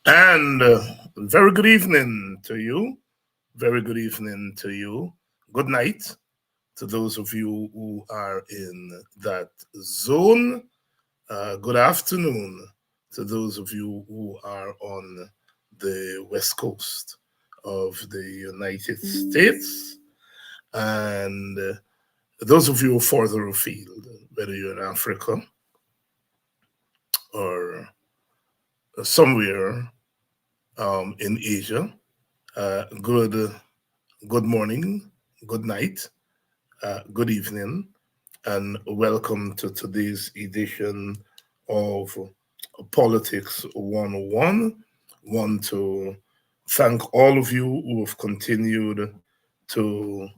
And very good evening to you. Very good evening to you. Good night to those of you who are in that zone. Good afternoon to those of you who are on the west coast of the United States. And those of you further afield, whether you're in Africa or somewhere in Asia, good morning, good night, good evening, and welcome to today's edition of Politics 101. Want to thank all of you who have continued to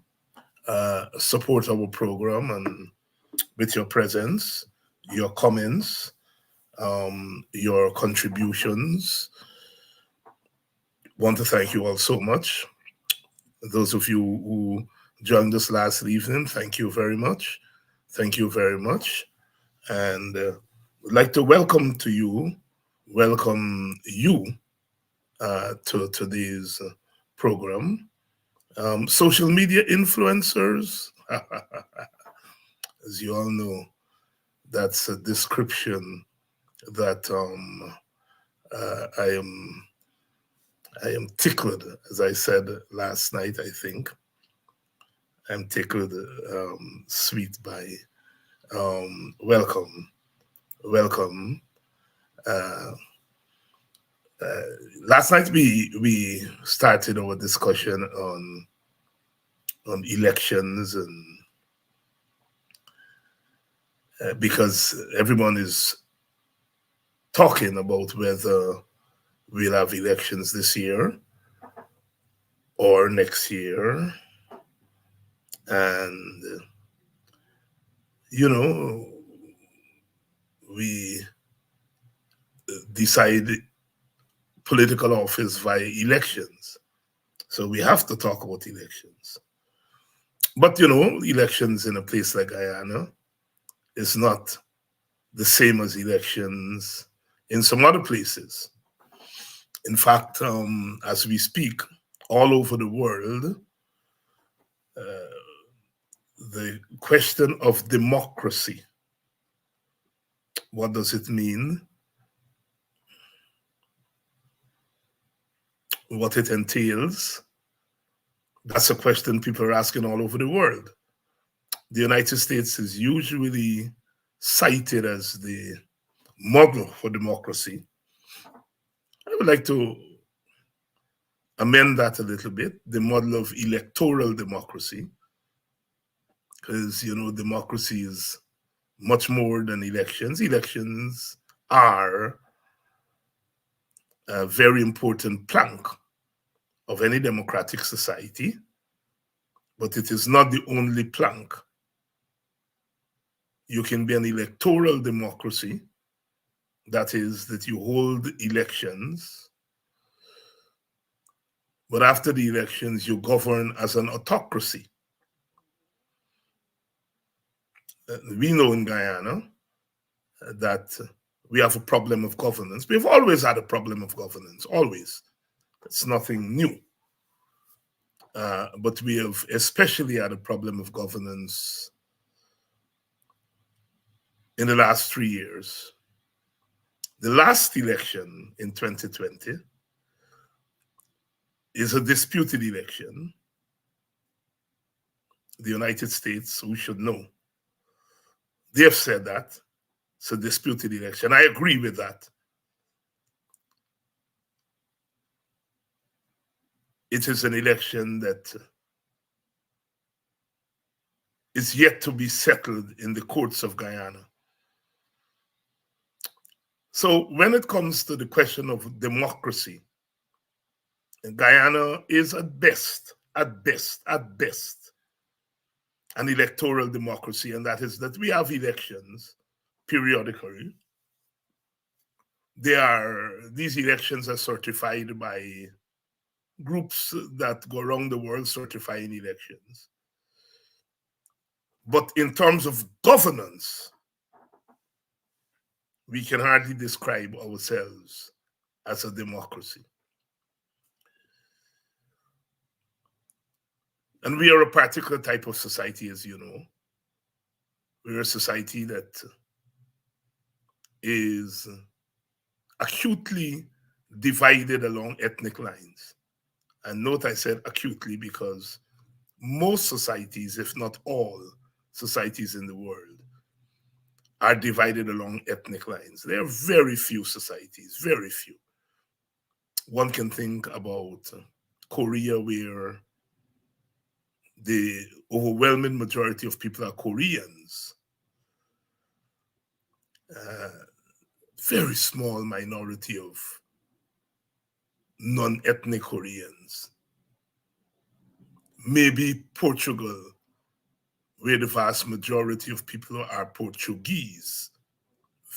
support our program and with your presence, your comments, your contributions. Want to thank you all so much. Those of you who joined us last evening, thank you very much. Thank you very much. And would like to welcome you to today's program. Social media influencers, as you all know, that's a description that I am tickled, as I said last night, I think. I'm tickled sweet by welcome. Uh, Last night we started our discussion on elections and because everyone is talking about whether we'll have elections this year or next year. And, we decide political office via elections. So we have to talk about elections. But, elections in a place like Guyana is not the same as elections in some other places. In fact, as we speak, all over the world, the question of democracy, what does it mean? What it entails? That's a question people are asking all over the world. The United States is usually cited as the model for democracy. I would like to amend that a little bit, the model of electoral democracy, because, democracy is much more than elections. Elections are a very important plank of any democratic society, but it is not the only plank. You can be an electoral democracy, that is, that you hold elections, but after the elections, you govern as an autocracy. We know in Guyana that we have a problem of governance. We've always had a problem of governance, always. It's nothing new. But we have especially had a problem of governance in the last 3 years. The last election in 2020 is a disputed election. The United States, we should know, they have said that it's a disputed election. I agree with that. It is an election that is yet to be settled in the courts of Guyana. So when it comes to the question of democracy, Guyana is at best, an electoral democracy, and that is that we have elections periodically. These elections are certified by groups that go around the world certifying elections. But in terms of governance, we can hardly describe ourselves as a democracy. And we are a particular type of society, as you know. We're a society that is acutely divided along ethnic lines. And note I said acutely because most societies, if not all societies in the world, are divided along ethnic lines. There are very few societies, very few. One can think about Korea, where the overwhelming majority of people are Koreans. Very small minority of non-ethnic Koreans. Maybe Portugal, where the vast majority of people are Portuguese.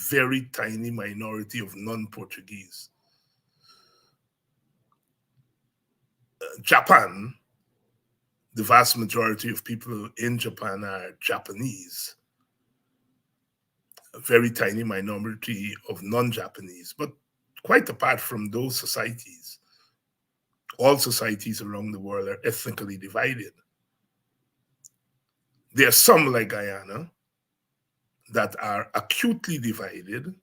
Very tiny minority of non-Portuguese. Japan, the vast majority of people in Japan are Japanese. A very tiny minority of non-Japanese. But quite apart from those societies, all societies around the world are ethnically divided. There are some, like Guyana, that are acutely divided,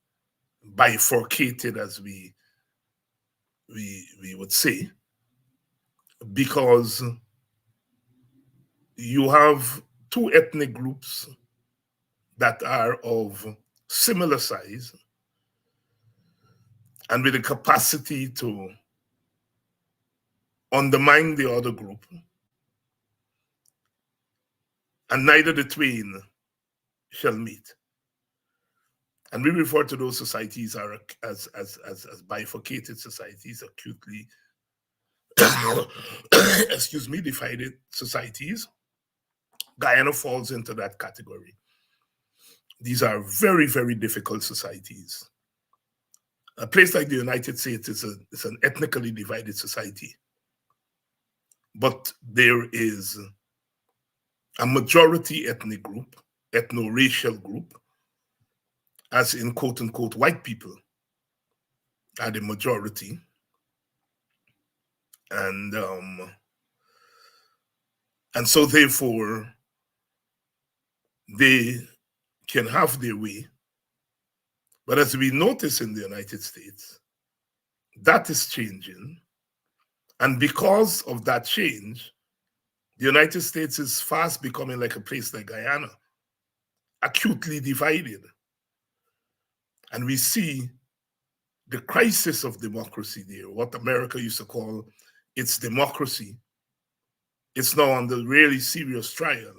bifurcated, as we would say, because you have two ethnic groups that are of similar size and with the capacity to undermine the other group, and neither the twain shall meet. And we refer to those societies as bifurcated societies, acutely excuse me, divided societies. Guyana falls into that category. These are very, very difficult societies. A place like the United States is an ethnically divided society. But there is a majority ethnic group, ethno-racial group, as in quote unquote white people are the majority. And so therefore they can have their way. But as we notice in the United States, that is changing. And because of that change, the United States is fast becoming like a place like Guyana, acutely divided. And we see the crisis of democracy there, what America used to call its democracy. It's now under really serious trial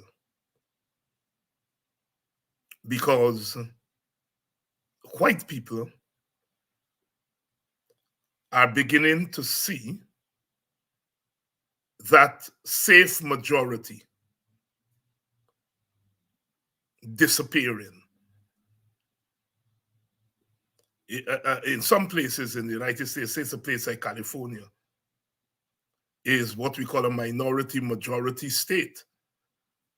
because white people are beginning to see that safe majority disappearing. In some places in the United States, say it's a place like California, is what we call a minority majority state.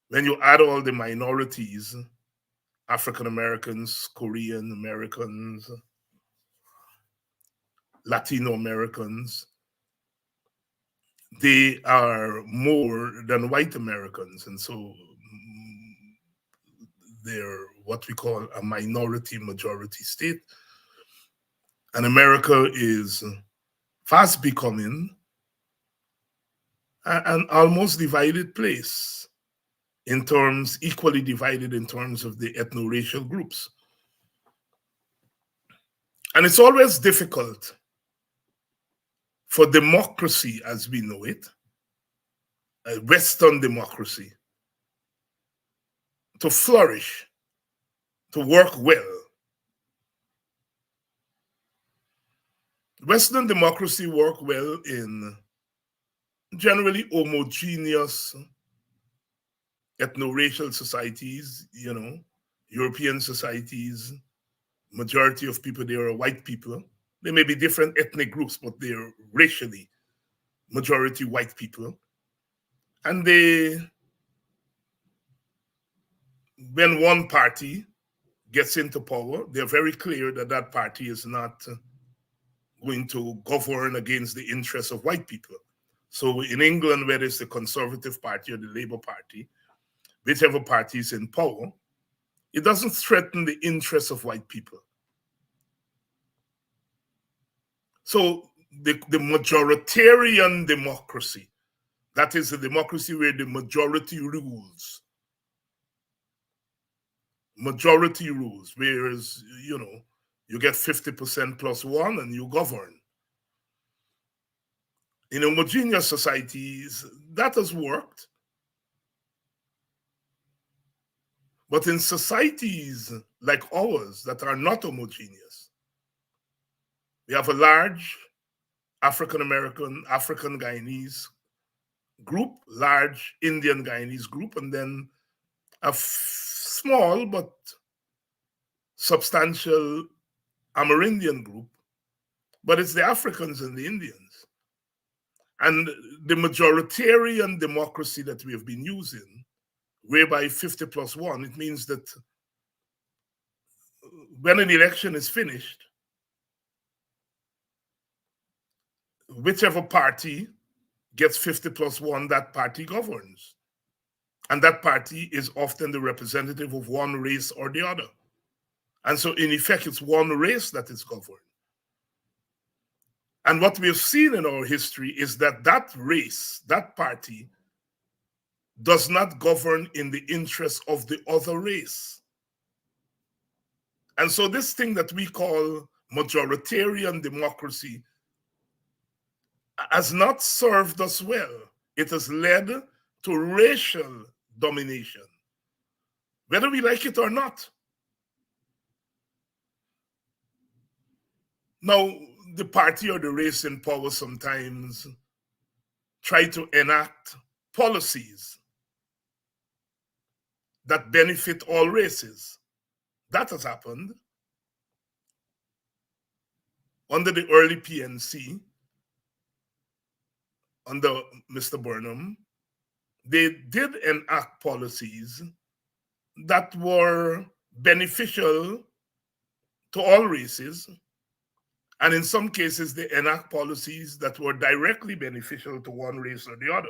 When you add all the minorities, African Americans, Korean Americans, Latino Americans, they are more than white Americans. And so they're what we call a minority majority state. And America is fast becoming an almost divided place in terms, equally divided in terms of the ethno-racial groups. And it's always difficult for democracy as we know it, a Western democracy, to flourish, to work well. Western democracy work well in generally homogeneous ethno-racial societies, European societies, majority of people there are white people. There may be different ethnic groups, but they're racially majority white people. And when one party gets into power, they're very clear that that party is not going to govern against the interests of white people. So in England, whether it's the Conservative Party or the Labour Party, whichever party is in power, it doesn't threaten the interests of white people. So the majoritarian democracy, that is a democracy where the majority rules. Majority rules, whereas, you get 50% plus one and you govern. In homogeneous societies, that has worked. But in societies like ours that are not homogeneous, we have a large African-American, African Guyanese group, large Indian Guyanese group, and then a small but substantial Amerindian group. But it's the Africans and the Indians. And the majoritarian democracy that we have been using, whereby 50 plus one, it means that when an election is finished, whichever party gets 50 plus one, that party governs. And that party is often the representative of one race or the other. And so in effect, it's one race that is governed. And what we have seen in our history is that that race, that party, does not govern in the interest of the other race. And so this thing that we call majoritarian democracy has not served us well. It has led to racial domination, whether we like it or not. Now, the party or the race in power sometimes try to enact policies that benefit all races. That has happened. Under the early PNC, under Mr. Burnham, they did enact policies that were beneficial to all races. And in some cases, they enact policies that were directly beneficial to one race or the other.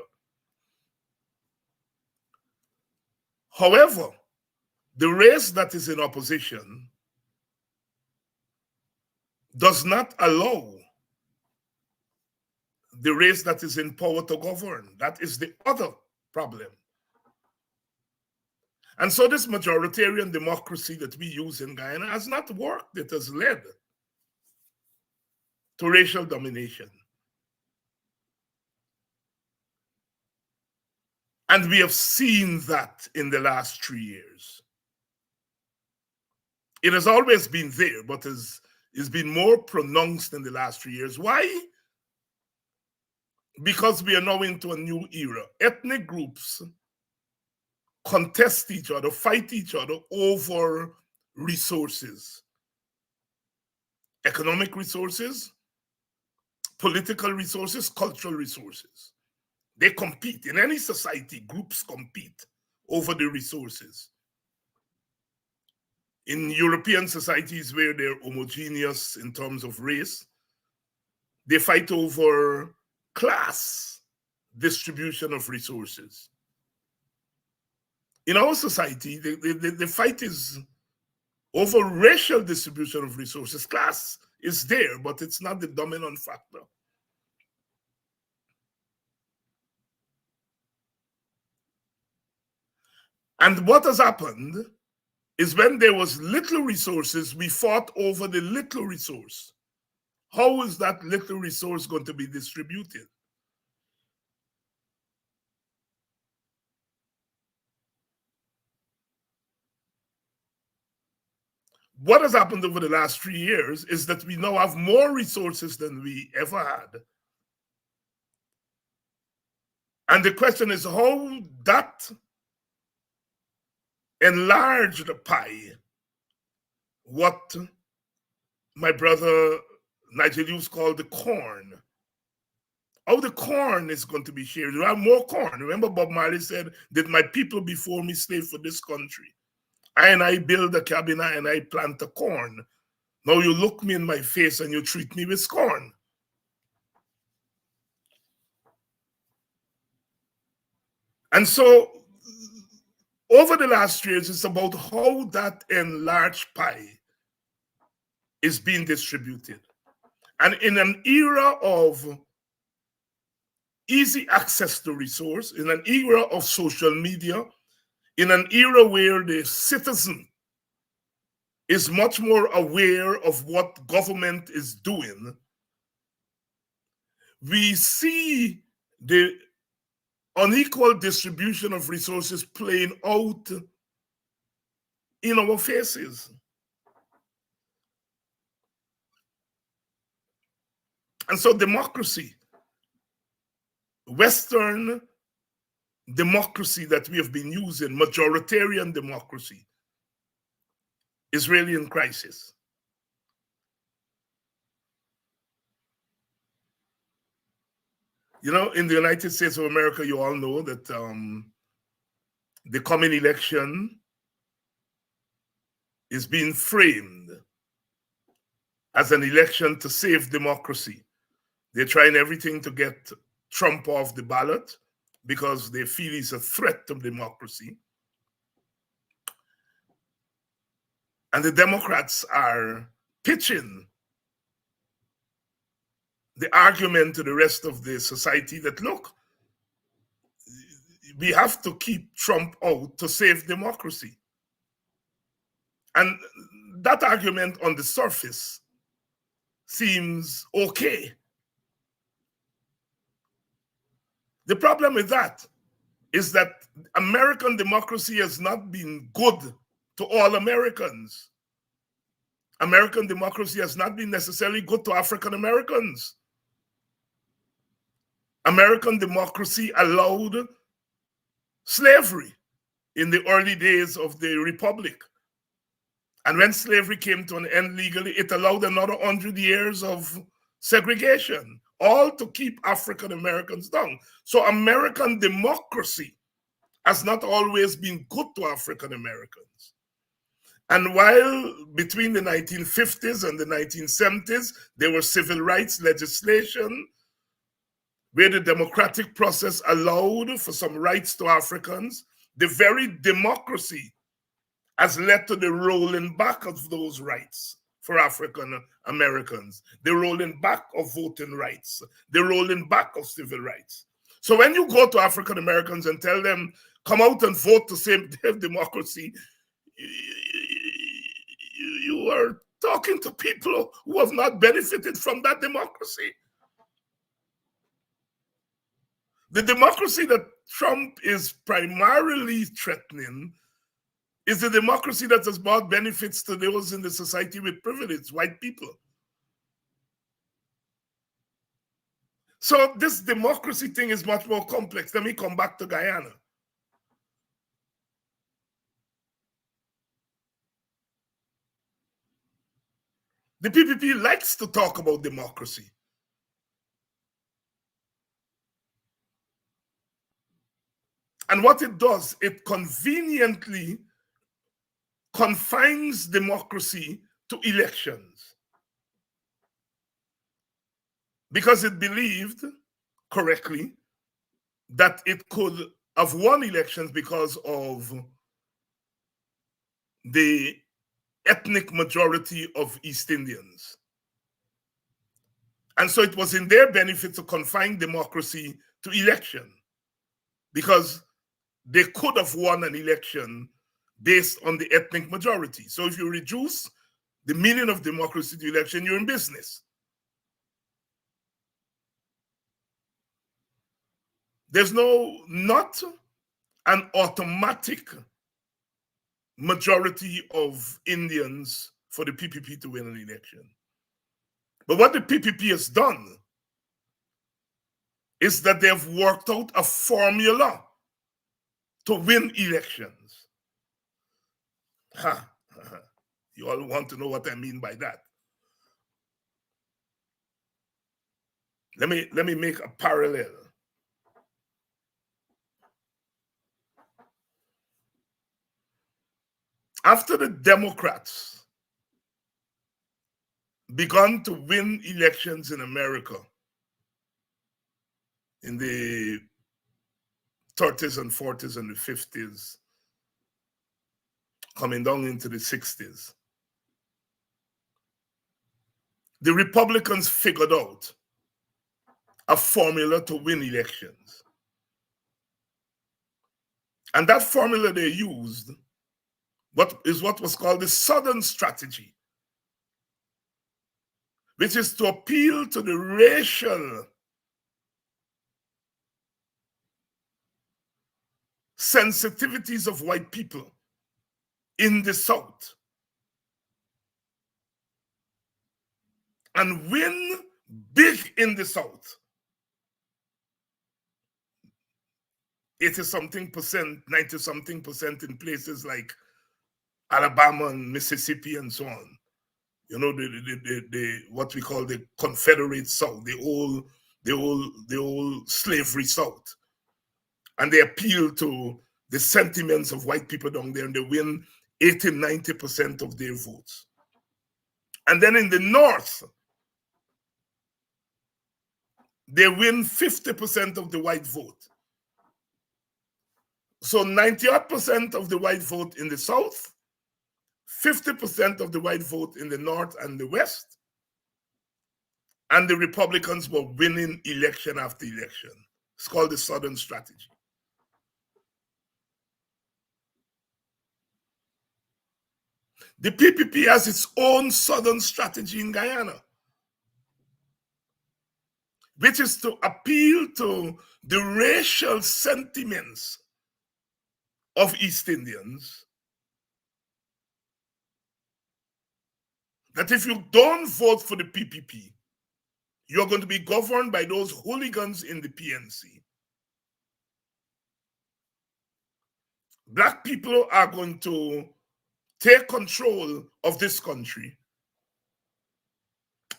However, the race that is in opposition does not allow the race that is in power to govern. That is the other problem. And so this majoritarian democracy that we use in Guyana has not worked. It has led to racial domination. And we have seen that in the last 3 years. It has always been there, but it's been more pronounced in the last 3 years. Why? Because we are now into a new era. Ethnic groups contest each other, fight each other over resources. Economic resources, political resources, cultural resources. They compete. In any society, groups compete over the resources. In European societies where they're homogeneous in terms of race, they fight over class distribution of resources. In our society, the fight is over racial distribution of resources. Class is there, but it's not the dominant factor. And what has happened is when there was little resources, we fought over the little resource. How is that little resource going to be distributed? What has happened over the last 3 years is that we now have more resources than we ever had. And the question is how that enlarged pie, what my brother Nigel Hughes called the corn, how the corn is going to be shared. You have more corn. Remember Bob Marley said, "Did my people before me slave for this country? I build a cabin and I plant a corn. Now you look me in my face and you treat me with scorn." And so over the last years, it's about how that enlarged pie is being distributed. And in an era of easy access to resource, in an era of social media, in an era where the citizen is much more aware of what government is doing, we see the unequal distribution of resources playing out in our faces. And so democracy, Western democracy that we have been using, majoritarian democracy, is really in crisis. You know, in the United States of America, you all know that the coming election is being framed as an election to save democracy. They're trying everything to get Trump off the ballot because they feel he's a threat to democracy. And the Democrats are pitching the argument to the rest of the society that, look, we have to keep Trump out to save democracy. And that argument on the surface seems okay. The problem with that is that American democracy has not been good to all Americans. American democracy has not been necessarily good to African Americans. American democracy allowed slavery in the early days of the Republic. And when slavery came to an end legally, it allowed another 100 years of segregation, all to keep African Americans down. So American democracy has not always been good to African Americans. And while between the 1950s and the 1970s, there was civil rights legislation where the democratic process allowed for some rights to Africans, the very democracy has led to the rolling back of those rights for African Americans, the rolling back of voting rights, the rolling back of civil rights. So when you go to African Americans and tell them, come out and vote to save democracy, you are talking to people who have not benefited from that democracy. The democracy that Trump is primarily threatening is the democracy that has brought benefits to those in the society with privilege, white people. So this democracy thing is much more complex. Let me come back to Guyana. The PPP likes to talk about democracy. And what it does, it conveniently confines democracy to elections. Because it believed, correctly, that it could have won elections because of the ethnic majority of East Indians. And so it was in their benefit to confine democracy to election, because they could have won an election based on the ethnic majority. So if you reduce the meaning of democracy to election, you're in business. There's not an automatic majority of Indians for the PPP to win an election. But what the PPP has done is that they've worked out a formula to win elections. You all want to know what I mean by that. Let me make a parallel. After the Democrats began to win elections in America in the 30s and 40s and the 50s, coming down into the 60s, the Republicans figured out a formula to win elections. And that formula they used what was called the Southern strategy, which is to appeal to the racial sensitivities of white people in the South and win big in the South. 80-something percent, 90-something percent in places like Alabama and Mississippi and so on. You know, the what we call the Confederate South, the old slavery South. And they appeal to the sentiments of white people down there, and they win 80-90% of their votes. And then in the North, they win 50% of the white vote. So 90% of the white vote in the South, 50% of the white vote in the North and the West, and the Republicans were winning election after election. It's called the Southern strategy. The PPP has its own Southern strategy in Guyana, which is to appeal to the racial sentiments of East Indians, that if you don't vote for the PPP, you're going to be governed by those hooligans in the PNC. Black people are going to take control of this country.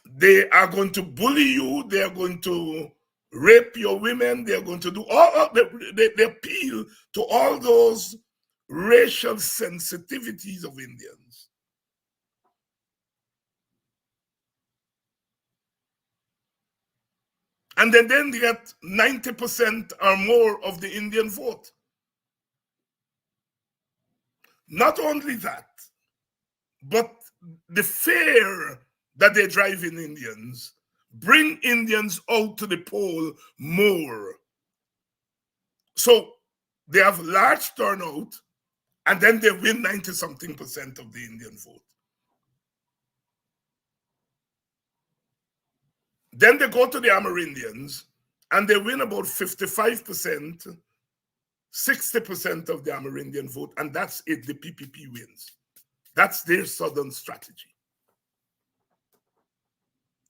They are going to bully you. They are going to rape your women. They are going to do they appeal to all those racial sensitivities of Indians. And then they get 90% or more of the Indian vote. Not only that, but the fear that they drive in Indians bring Indians out to the poll more. So they have large turnout, and then they win 90-something% of the Indian vote. Then they go to the Amerindians, and they win about 55%, 60% of the Amerindian vote, and that's it, the PPP wins. That's their Southern strategy.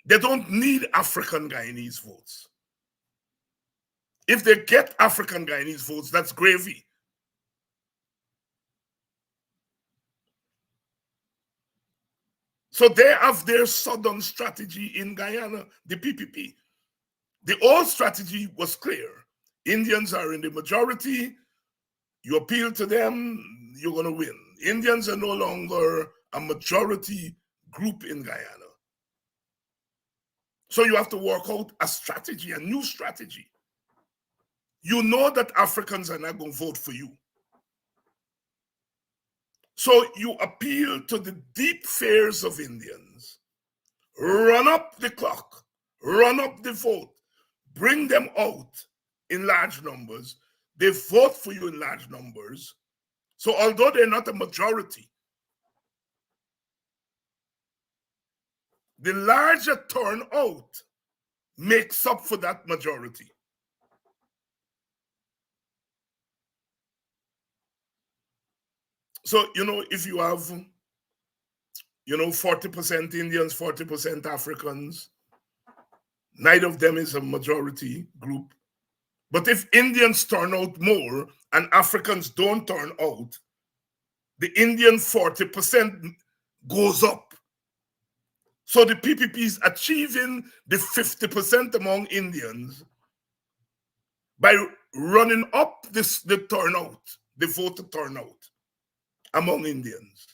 They don't need African Guyanese votes. If they get African Guyanese votes, that's gravy. So they have their Southern strategy in Guyana, the PPP. The old strategy was clear. Indians are in the majority. You appeal to them, you're going to win. Indians are no longer a majority group in Guyana. So you have to work out a strategy, a new strategy. You know that Africans are not going to vote for you. So you appeal to the deep fears of Indians. Run up the clock, run up the vote, bring them out in large numbers. They vote for you in large numbers. So although they're not a majority, the larger turnout makes up for that majority. So, if you have, 40% Indians, 40% Africans, neither of them is a majority group. But if Indians turn out more and Africans don't turn out, the Indian 40% goes up. So the PPP is achieving the 50% among Indians by running up the turnout, the voter turnout among Indians,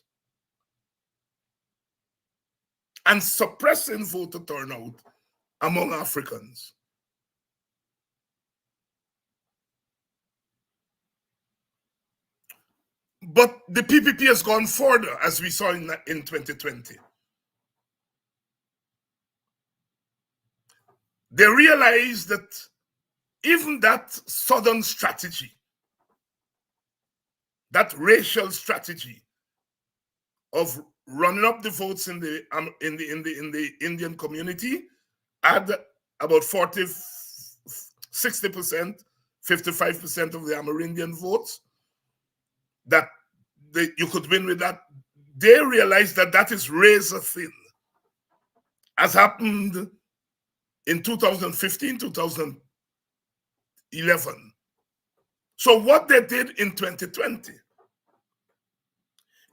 and suppressing voter turnout among Africans. But the PPP has gone further, as we saw in 2020. They realized that even that southern strategy, that racial strategy of running up the votes in the Indian community, had about 40, 60%, 55% of the Amerindian votes, that you could win with that. They realized that that is razor thin, as happened in 2015, 2011. So what they did in 2020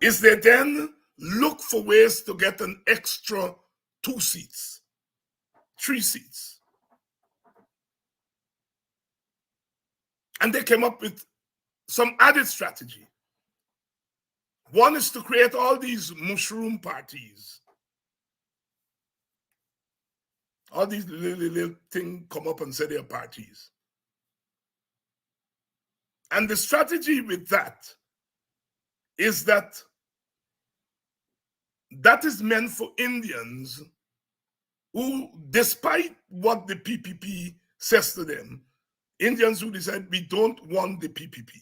is they then look for ways to get an extra 2 seats, 3 seats. And they came up with some added strategy. One is to create all these mushroom parties. All these little things come up and say they're parties. And the strategy with that is that is meant for Indians who, despite what the PPP says to them, Indians who decide we don't want the PPP,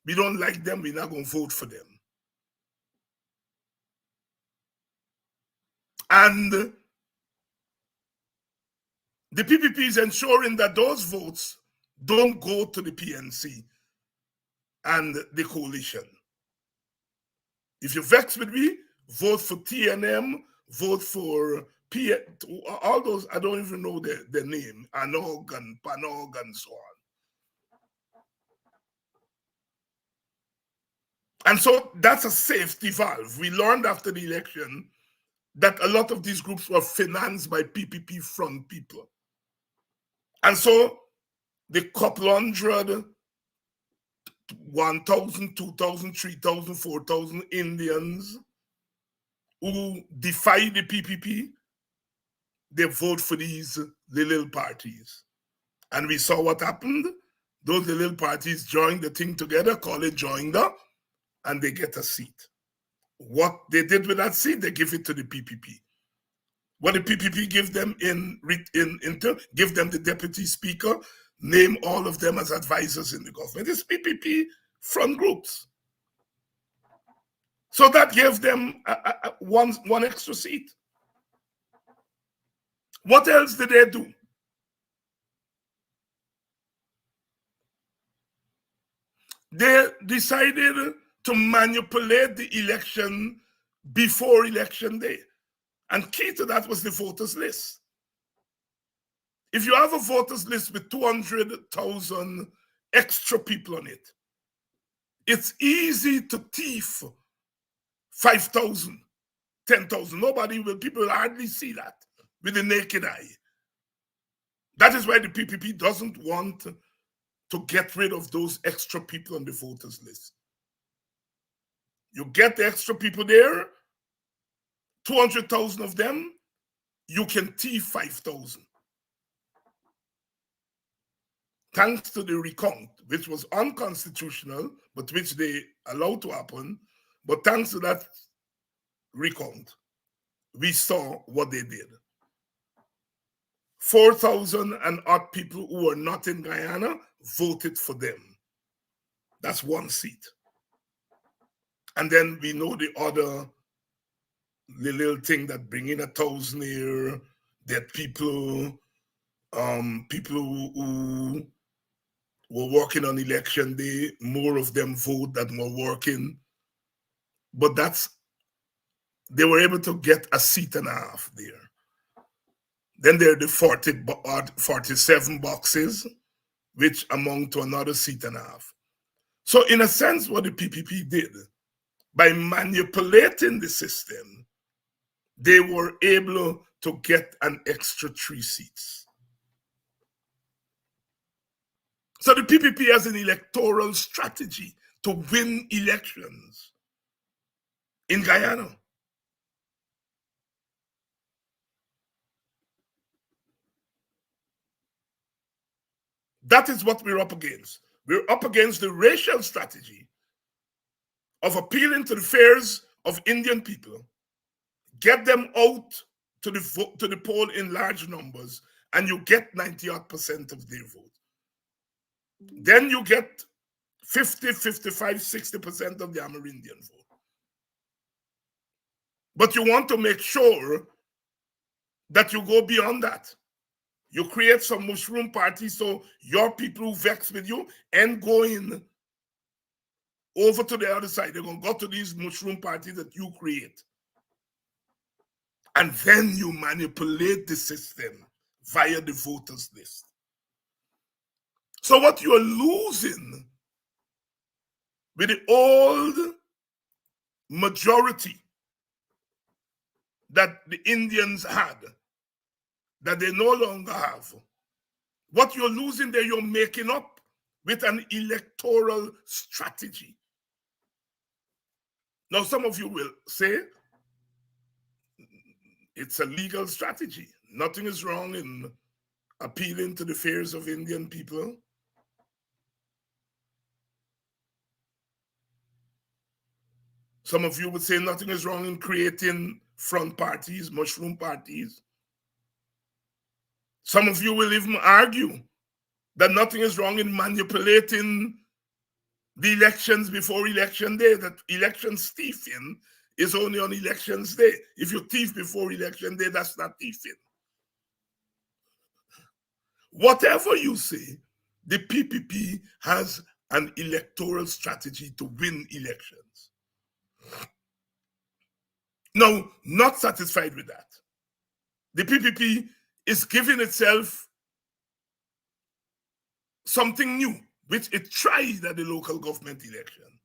we don't like them, we're not going to vote for them. And the PPP is ensuring that those votes don't go to the PNC and the coalition. If you're vexed with me, vote for TNM, vote for all those, I don't even know their name, Anog and Panog and so on. And so that's a safety valve. We learned after the election that a lot of these groups were financed by PPP front people. And so the couple hundred, 1,000, 2,000, 3,000, 4,000 Indians who defy the PPP, they vote for these little parties. And we saw what happened. Those little parties joined the thing together, call it joinder, and they get a seat. What they did with that seat, they give it to the PPP. What the PPP give them give them the deputy speaker, name all of them as advisors in the government. It's PPP front groups. So that gave them one extra seat. What else did they do? They decided to manipulate the election before election day. And key to that was the voters list. If you have a voters list with 200,000 extra people on it, it's easy to thief 5,000, 10,000. People will hardly see that with the naked eye. That is why the PPP doesn't want to get rid of those extra people on the voters list. You get the extra people there, 200,000 of them, you can thief 5,000. Thanks to the recount, which was unconstitutional, but which they allowed to happen, but thanks to that recount, we saw what they did. 4,000 and odd people who were not in Guyana voted for them. That's one seat. And then we know the little thing that bring in 1,000 here, that people who were working on election day, more of them vote than were working. But they were able to get a seat and a half there. Then there are the 47 boxes, which amount to another seat and a half. So in a sense, what the PPP did, by manipulating the system, they were able to get an extra 3 seats. So the PPP has an electoral strategy to win elections in Guyana. That is what we're up against. We're up against the racial strategy of appealing to the fears of Indian people, get them out to the poll in large numbers, and you get 90% of their vote. Then you get 50, 55, 60% of the Amerindian vote. But you want to make sure that you go beyond that. You create some mushroom party so your people who vex with you and going over to the other side. They're going to go to these mushroom parties that you create. And then you manipulate the system via the voters list. So what you're losing with the old majority that the Indians had, that they no longer have, what you're losing there, you're making up with an electoral strategy. Now, some of you will say it's a legal strategy. Nothing is wrong in appealing to the fears of Indian people. Some of you would say nothing is wrong in creating front parties, mushroom parties. Some of you will even argue that nothing is wrong in manipulating the elections before election day, that election thieving is only on elections day. If you thief before election day, that's not thieving. Whatever you say, the PPP has an electoral strategy to win elections. Now, not satisfied with that, the PPP is giving itself something new, which it tried at the local government election,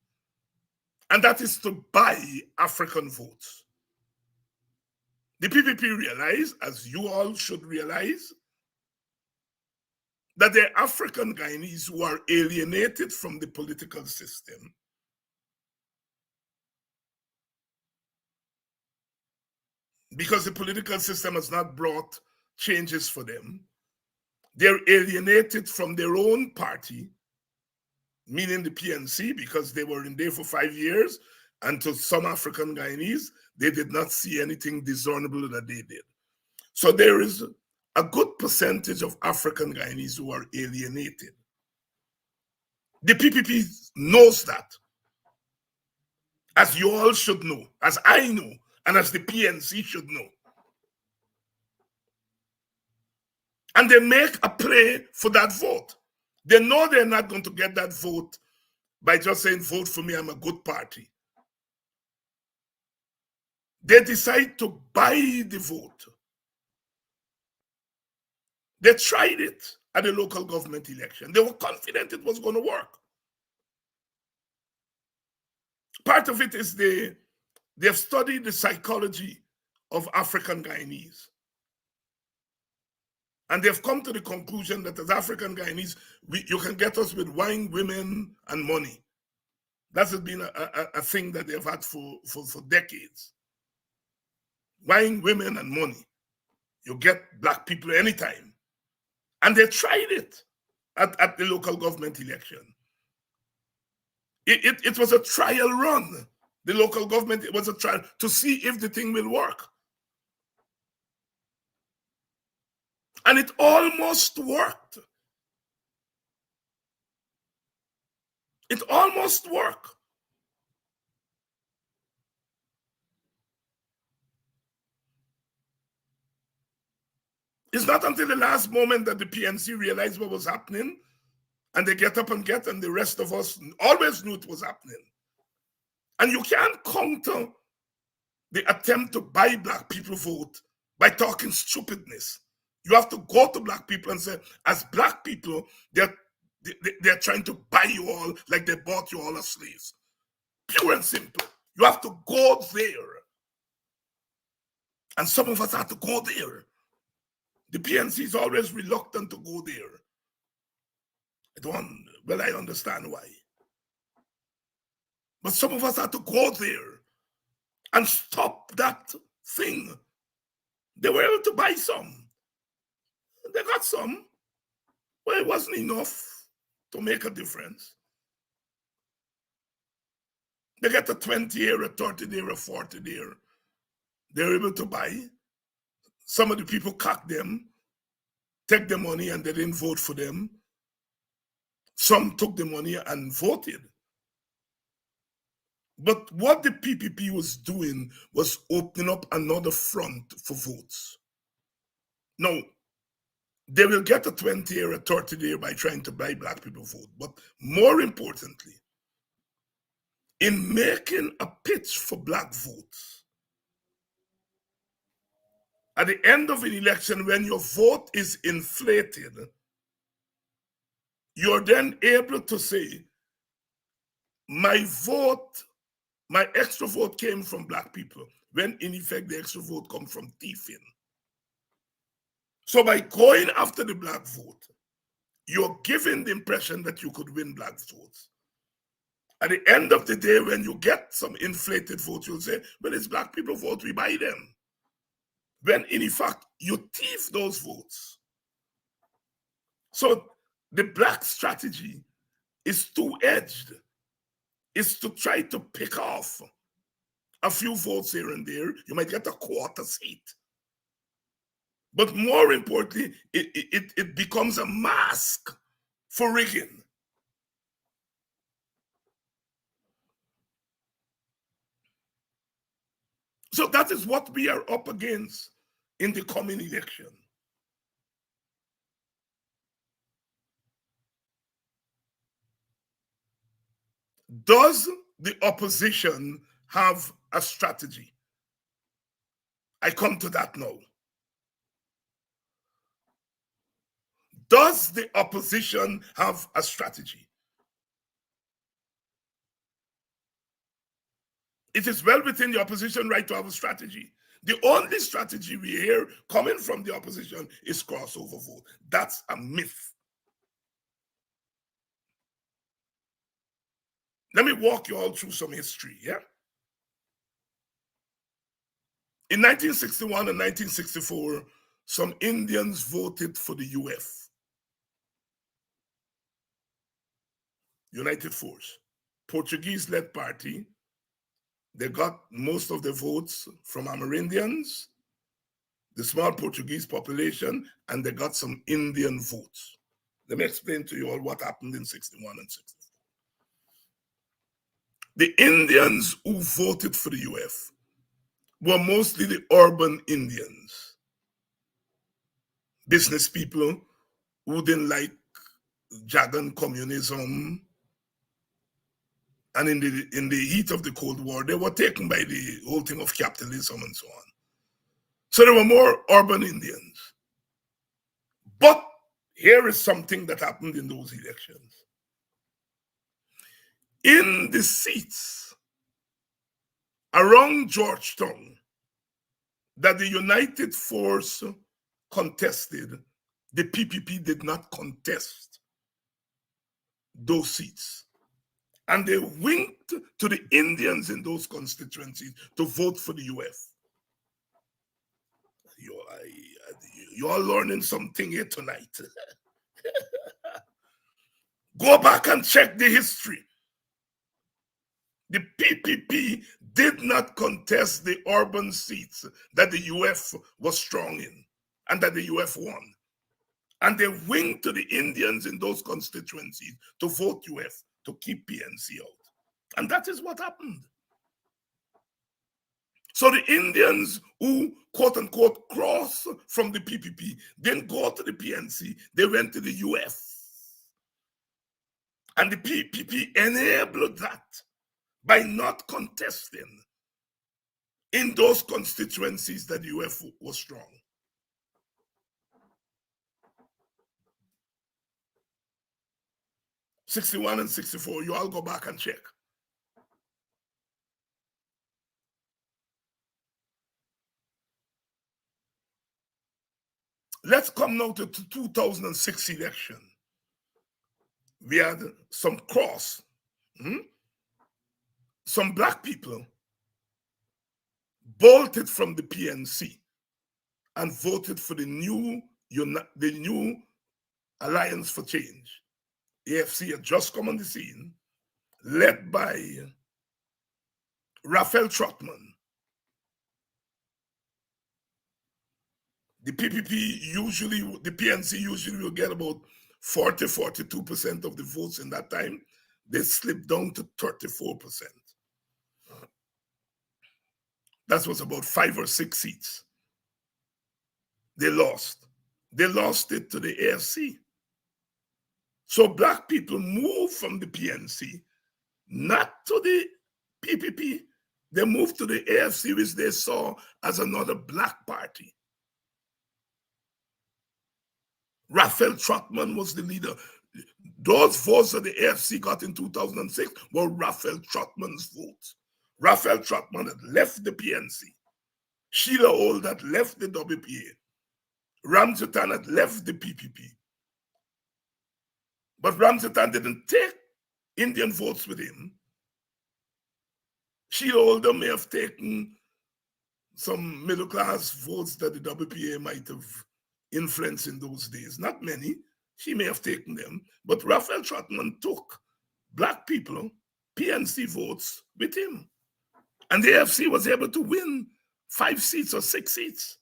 and that is to buy African votes. The PPP realized, as you all should realize, that there are African Guyanese who are alienated from the political system. Because the political system has not brought changes for them. They're alienated from their own party, meaning the PNC, because they were in there for 5 years, and to some African Guyanese, they did not see anything discernible that they did. So there is a good percentage of African Guyanese who are alienated. The PPP knows that, as you all should know, as I know, and as the PNC should know. And they make a play for that vote. They know they're not going to get that vote by just saying, vote for me, I'm a good party. They decide to buy the vote. They tried it at the local government election. They were confident it was going to work. Part of it is they've studied the psychology of African Guyanese. And they've come to the conclusion that as African Guyanese, you can get us with wine, women, and money. That has been a thing that they've had for decades. Wine, women, and money. You get black people anytime. And they tried it at the local government election. It was a trial run. The local government, it was a trial to see if the thing will work. And it almost worked. It almost worked. It's not until the last moment that the PNC realized what was happening, and they get up and the rest of us always knew it was happening. And you can't counter the attempt to buy black people vote by talking stupidness. You have to go to black people and say, as black people, they're trying to buy you all like they bought you all as slaves. Pure and simple. You have to go there. And some of us have to go there. The PNC is always reluctant to go there. I understand why. But some of us have to go there and stop that thing. They were able to buy some. They got some. Well, it wasn't enough to make a difference. They get a 20-year, a 30-year, a 40-year. They're able to buy. Some of the people cock them, take the money, and they didn't vote for them. Some took the money and voted. But what the PPP was doing was opening up another front for votes. Now, they will get a 20-year, a 30-year by trying to buy black people vote. But more importantly, in making a pitch for black votes, at the end of an election, when your vote is inflated, you're then able to say, my extra vote came from black people, when in effect the extra vote comes from thieving. So by going after the black vote, you're giving the impression that you could win black votes. At the end of the day, when you get some inflated votes, you'll say, well, it's black people vote, we buy them. When in effect, you thief those votes. So the black strategy is two-edged. It's to try to pick off a few votes here and there. You might get a quarter seat. But more importantly, it becomes a mask for rigging. So that is what we are up against in the coming election. Does the opposition have a strategy? I come to that now. Does the opposition have a strategy? It is well within the opposition right to have a strategy. The only strategy we hear coming from the opposition is crossover vote. That's a myth. Let me walk you all through some history, yeah? In 1961 and 1964, some Indians voted for the UF, United Force, Portuguese-led party. They got most of the votes from Amerindians, the small Portuguese population, and they got some Indian votes. Let me explain to you all what happened in 61 and 64. The Indians who voted for the UF were mostly the urban Indians, business people who didn't like Jagan communism, and in the heat of the Cold War, they were taken by the whole thing of capitalism and so on. So there were more urban Indians. But here is something that happened in those elections. In the seats around Georgetown that the United Force contested, the PPP did not contest those seats. And they winked to the Indians in those constituencies to vote for the UF. You're learning something here tonight. Go back and check the history. The PPP did not contest the urban seats that the UF was strong in and that the UF won. And they winked to the Indians in those constituencies to vote UF to keep PNC out. And that is what happened. So the Indians who, quote unquote, cross from the PPP didn't go to the PNC, they went to the UF. And the PPP enabled that by not contesting in those constituencies that the UF was strong. 61 and 64. You all go back and check. Let's come now to the 2006 election. We had some cross, some black people bolted from the PNC and voted for the new Alliance for Change. AFC had just come on the scene, led by Raphael Trotman. The PNC usually will get about 42% of the votes in that time. They slipped down to 34%. That was about 5 or 6 seats. They lost. They lost it to the AFC. So black people moved from the PNC, not to the PPP. They moved to the AFC, which they saw as another black party. Raphael Trotman was the leader. Those votes that the AFC got in 2006 were Raphael Trotman's votes. Raphael Trotman had left the PNC. Sheila Old had left the WPA. Ramsey-Tan had left the PPP. But Ramsey-Tan didn't take Indian votes with him. Sheila Old may have taken some middle-class votes that the WPA might have influenced in those days. Not many. She may have taken them. But Raphael Trotman took black people, PNC votes with him. And the AFC was able to win 5 seats or 6 seats.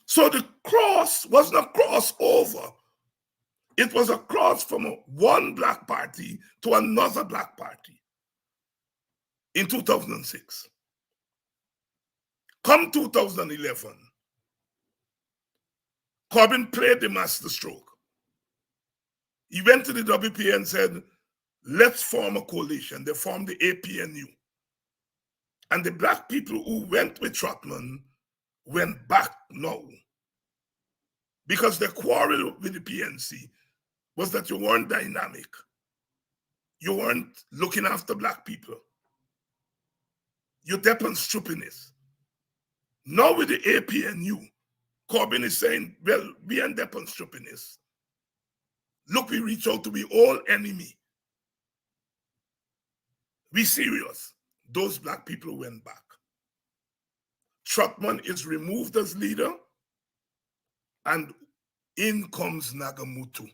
So the cross was not crossover. It was a cross from one black party to another black party in 2006. Come 2011, Corbyn played the master stroke. He went to the WPA and said, let's form a coalition. They formed the APNU. And the black people who went with Trotman went back now. Because the quarrel with the PNC was that you weren't dynamic. You weren't looking after black people. You depend on stupidness. Now with the APNU, Corbyn is saying, well, we end up on stupidness. Look, we reach out to be all enemy. Be serious. Those black people went back. Trotman is removed as leader, and in comes Nagamutu.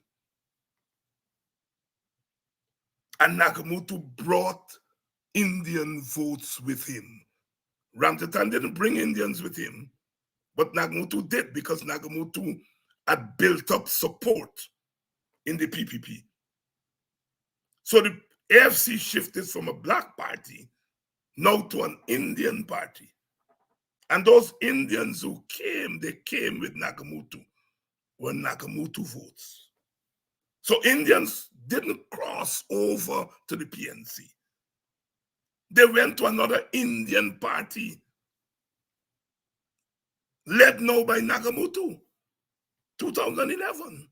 And Nagamutu brought Indian votes with him. Ramsey-Tan didn't bring Indians with him, but Nagamutu did, because Nagamutu had built up support in the PPP. So the AFC shifted from a black party now to an Indian party. And those Indians who came, they came with Nagamutu, were Nagamutu votes. So Indians didn't cross over to the PNC. They went to another Indian party, led now by Nagamutu, 2011.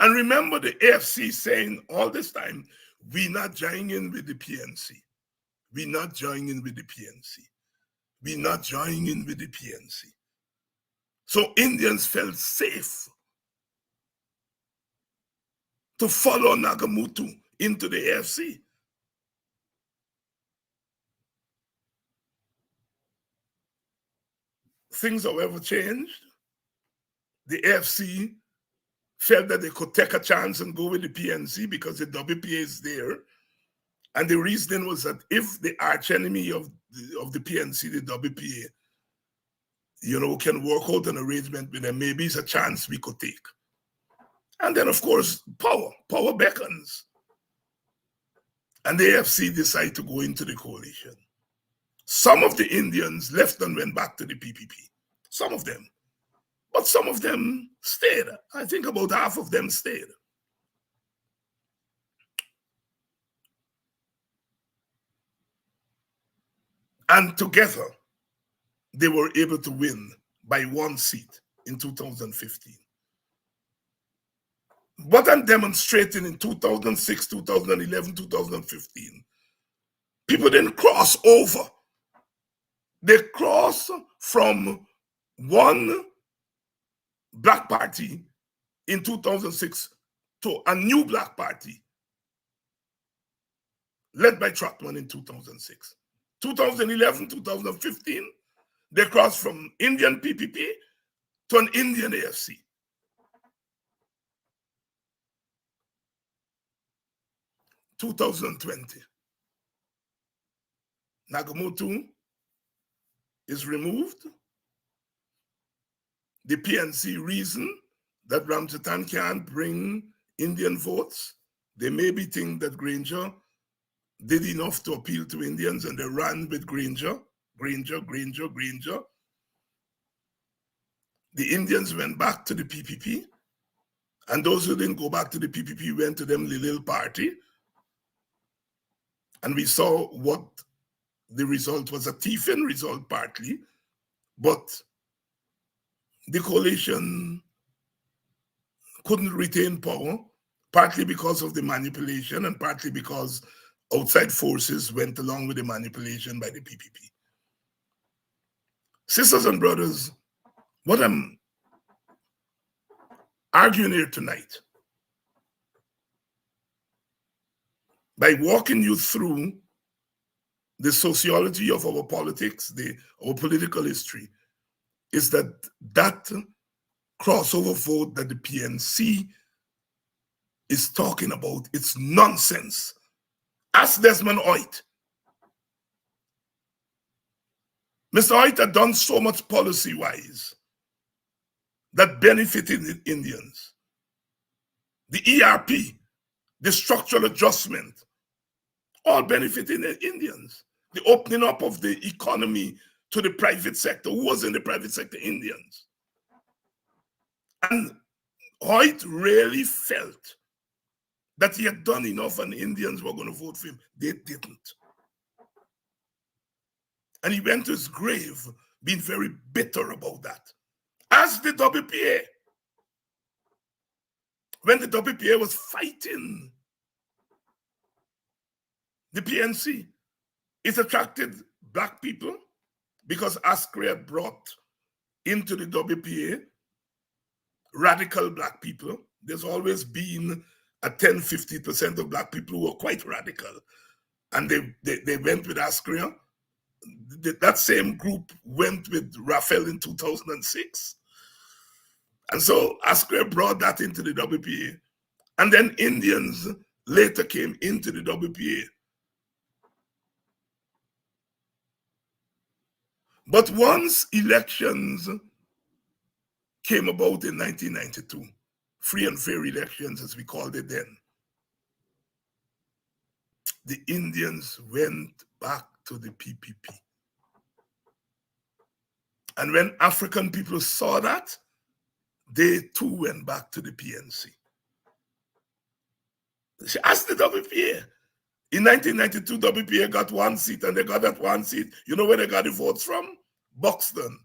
And remember the AFC saying all this time, we're not joining with the PNC. We're not joining with the PNC. We're not joining with the PNC. So Indians felt safe to follow Nagamutu into the AFC. Things, however, changed. The AFC felt that they could take a chance and go with the PNC because the WPA is there. And the reasoning was that if the archenemy of the PNC, the WPA, can work out an arrangement with them, maybe it's a chance we could take. And then, of course, power beckons. And the AFC decided to go into the coalition. Some of the Indians left and went back to the PPP. Some of them. But some of them stayed. I think about half of them stayed. And together, they were able to win by 1 seat in 2015. What I'm demonstrating in 2006, 2011, 2015, people didn't cross over. They crossed from one black party in 2006 to a new black party led by Trotman in 2006. 2011, 2015, they crossed from Indian PPP to an Indian AFC. 2020, Nagamootoo is removed. The PNC reason that Ramjatan can't bring Indian votes. They maybe think that Granger did enough to appeal to Indians and they ran with Granger. The Indians went back to the PPP, and those who didn't go back to the PPP went to them little party. And we saw what the result was, a Tiefin result partly, but the coalition couldn't retain power, partly because of the manipulation and partly because outside forces went along with the manipulation by the PPP. Sisters and brothers, what I'm arguing here tonight, by walking you through the sociology of our politics, our political history, is that crossover vote that the PNC is talking about, it's nonsense. Ask Desmond Hoyt. Mr. Hoyt had done so much policy-wise that benefited the Indians. The ERP, the structural adjustment, all benefiting the Indians. The opening up of the economy to the private sector. Who was in the private sector? Indians. And Hoyt really felt that he had done enough and Indians were going to vote for him. They didn't. And he went to his grave being very bitter about that. As the WPA. When the WPA was fighting the PNC, it attracted black people because Askew had brought into the WPA radical black people. There's always been a 10-15% of black people who are quite radical. And they went with Askew. That same group went with Raphael in 2006. And so Askew brought that into the WPA. And then Indians later came into the WPA. But once elections came about in 1992, free and fair elections as we called it then, the Indians went back to the PPP. And when African people saw that, they too went back to the PNC. Ask the WPA. In 1992, WPA got one seat, and they got that one seat. You know where they got the votes from? Buxton.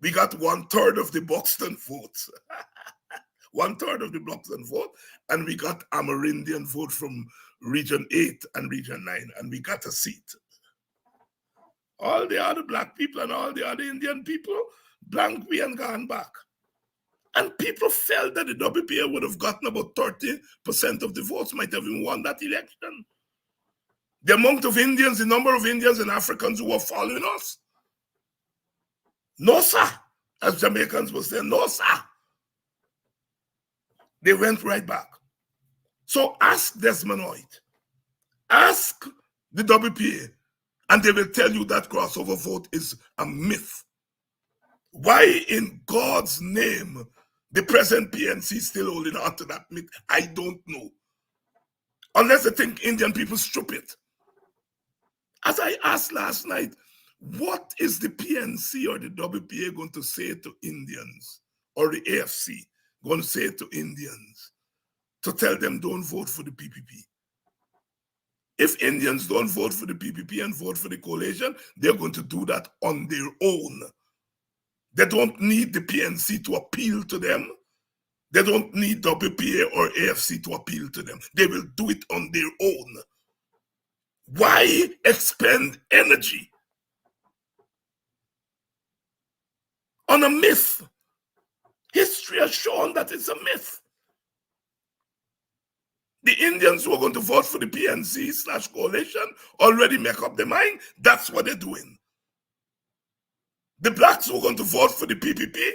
We got 1/3 of the Buxton votes. 1/3 of the Buxton vote, and we got Amerindian vote from Region 8 and Region 9, and we got a seat. All the other black people and all the other Indian people, blank we and gone back. And people felt that the WPA would have gotten about 30% of the votes, might have even won that election. The amount of Indians, the number of Indians and Africans who were following us. No, sir. As Jamaicans would say, no, sir. They went right back. So ask Desmond Hoyt. Ask the WPA. And they will tell you that crossover vote is a myth. Why in God's name the present PNC is still holding on to that myth, I don't know. Unless they think Indian people stupid. As I asked last night, what is the PNC or the WPA going to say to Indians, or the AFC going to say to Indians to tell them don't vote for the PPP? If Indians don't vote for the PPP and vote for the coalition, they're going to do that on their own. They don't need the PNC to appeal to them. They don't need WPA or AFC to appeal to them. They will do it on their own. Why expend energy on a myth? History has shown that it's a myth. The Indians who are going to vote for the PNC/coalition already make up their mind. That's what they're doing. The blacks who are going to vote for the PPP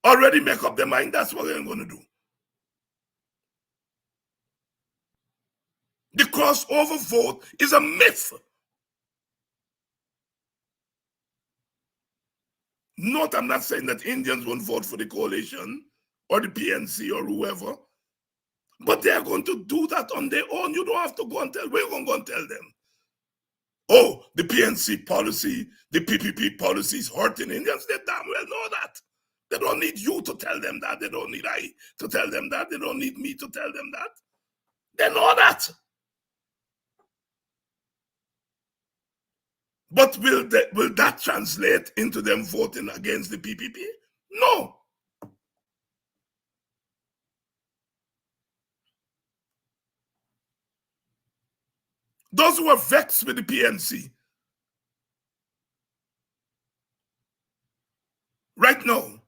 already make up their mind. That's what they're going to do. The crossover vote is a myth. Note, I'm not saying that Indians won't vote for the coalition or the PNC or whoever, but they're going to do that on their own. You don't have to go and tell. We're going to go and tell them, oh, the PNC policy, the PPP policy is hurting Indians. They damn well know that. They don't need you to tell them that. They don't need I to tell them that. They don't need me to tell them that. They know that. But will that translate into them voting against the PPP? No. Those who are vexed with the PNC right now,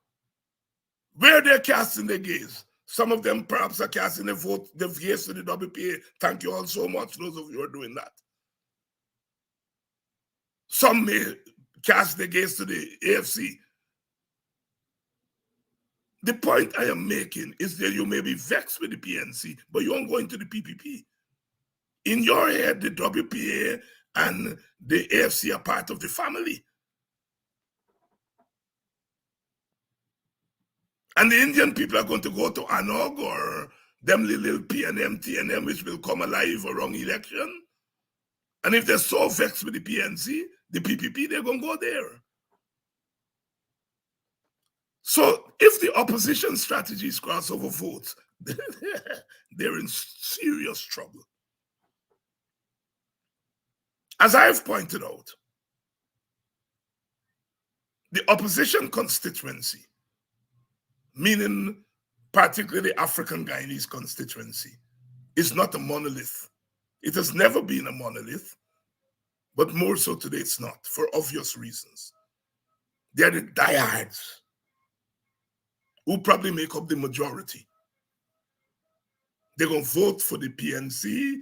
where they're casting their gaze, some of them perhaps are casting their gaze to the WPA. Thank you all so much, those of you who are doing that. Some may cast their gaze to the AFC. The point I am making is that you may be vexed with the PNC, but you aren't going to the PPP. In your head, the WPA and the AFC are part of the family. And the Indian people are going to go to Anog or them little PNM, TNM, which will come alive around election. And if they're so vexed with the PNC, the PPP, they're going to go there. So if the opposition strategy is crossover votes, they're in serious trouble. As I've pointed out, the opposition constituency, meaning particularly the African Guyanese constituency, is not a monolith. It has never been a monolith, but more so today it's not, for obvious reasons. They're the diehards who probably make up the majority. They're going to vote for the PNC,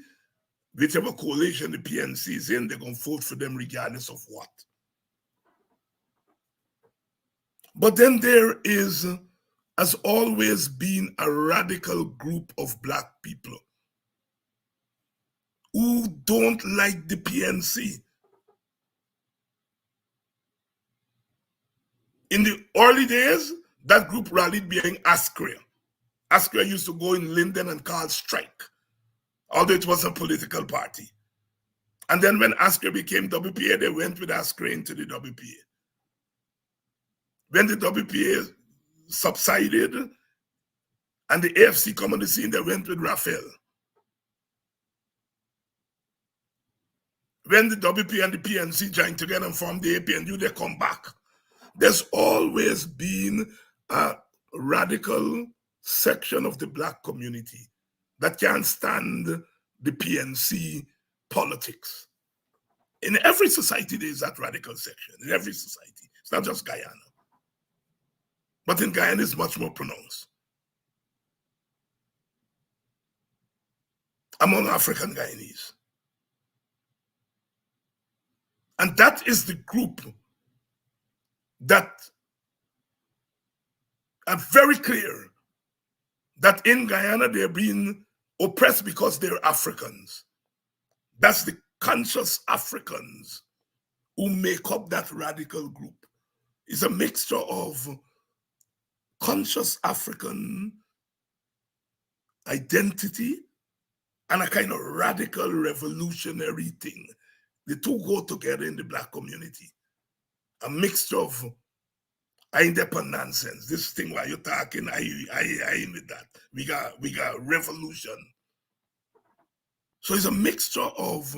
whichever coalition the PNC is in, they're going to vote for them regardless of what. But then there has always been a radical group of Black people who don't like the PNC. In the early days, that group rallied behind Asquith. Asquith used to go in Linden and call strike, although it was a political party. And then when Asquith became WPA, they went with Asquith into the WPA. When the WPA subsided and the AFC come on the scene, they went with Raphael. When the WP and the PNC joined together and formed the APNU, they come back. There's always been a radical section of the Black community that can't stand the PNC politics. In every society, there's that radical section, in every society. It's not just Guyana. But in Guyana, it's much more pronounced. Among African Guyanese. And that is the group that are very clear that in Guyana they're being oppressed because they're Africans. That's the conscious Africans who make up that radical group. It's a mixture of conscious African identity and a kind of radical revolutionary thing. The two go together in the Black community. A mixture of I ain't there for nonsense. This thing while you're talking, I ain't with that. We got revolution. So it's a mixture of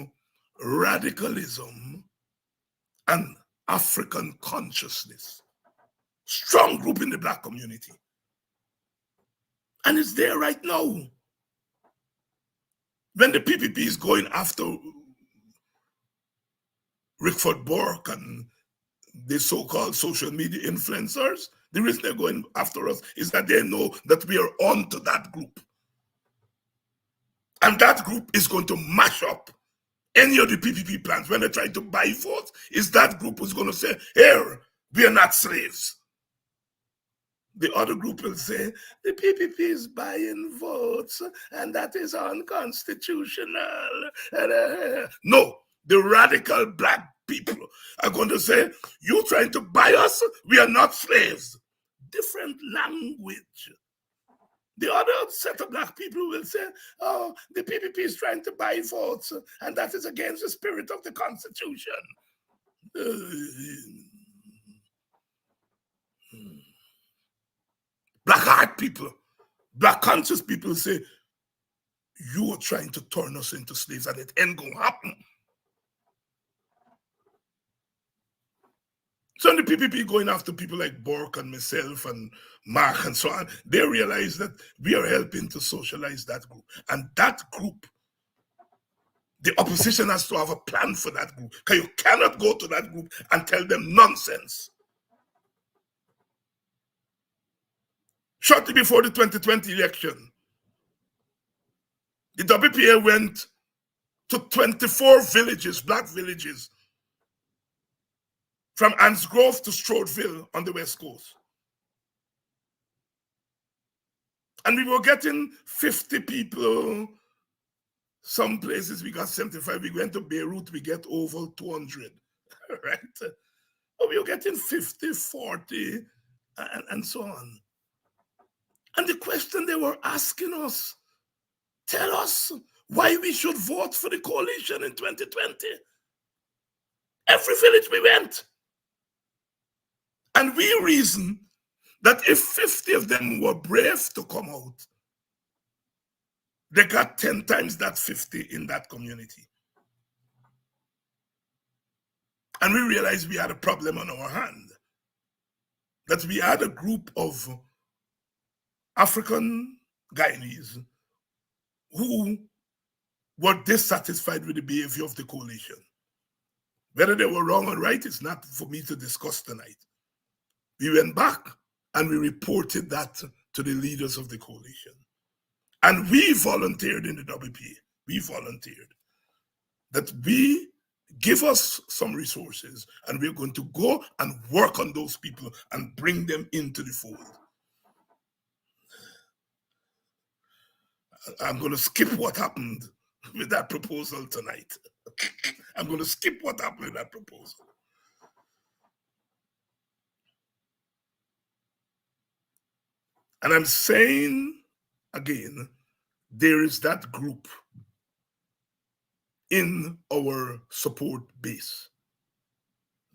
radicalism and African consciousness. Strong group in the Black community. And it's there right now. When the PPP is going after Rickford Burke and the so-called social media influencers, the reason they're going after us is that they know that we are on to that group. And that group is going to mash up any of the PPP plans. When they try to buy votes, is that group who's going to say, here, we are not slaves. The other group will say, the PPP is buying votes, and that is unconstitutional. No, the radical black people are going to say, you trying to buy us? We are not slaves. Different language. The other set of black people will say, oh, the PPP is trying to buy votes, and that is against the spirit of the Constitution. Black heart people, black conscious people say, you are trying to turn us into slaves, and it ain't gonna happen. So the PPP going after people like Burke and myself and Mark and so on, they realize that we are helping to socialize that group. And that group, the opposition has to have a plan for that group, because you cannot go to that group and tell them nonsense. Shortly before the 2020 election, the WPA went to 24 villages, black villages, from Ansgrove to Stroudsville on the West Coast. And we were getting 50 people. Some places we got 75. We went to Beirut, we get over 200, right? But we were getting 50, 40, and so on. And the question they were asking us, tell us why we should vote for the coalition in 2020. Every village we went. And we reasoned that if 50 of them were brave to come out, they got 10 times that 50 in that community. And we realized we had a problem on our hand. That we had a group of African Guyanese who were dissatisfied with the behavior of the coalition. Whether they were wrong or right, it's not for me to discuss tonight. We went back and we reported that to the leaders of the coalition. And we volunteered in the WPA. We volunteered that we give us some resources and we're going to go and work on those people and bring them into the fold. I'm going to skip what happened with that proposal tonight. I'm going to skip what happened with that proposal. And I'm saying again, there is that group in our support base.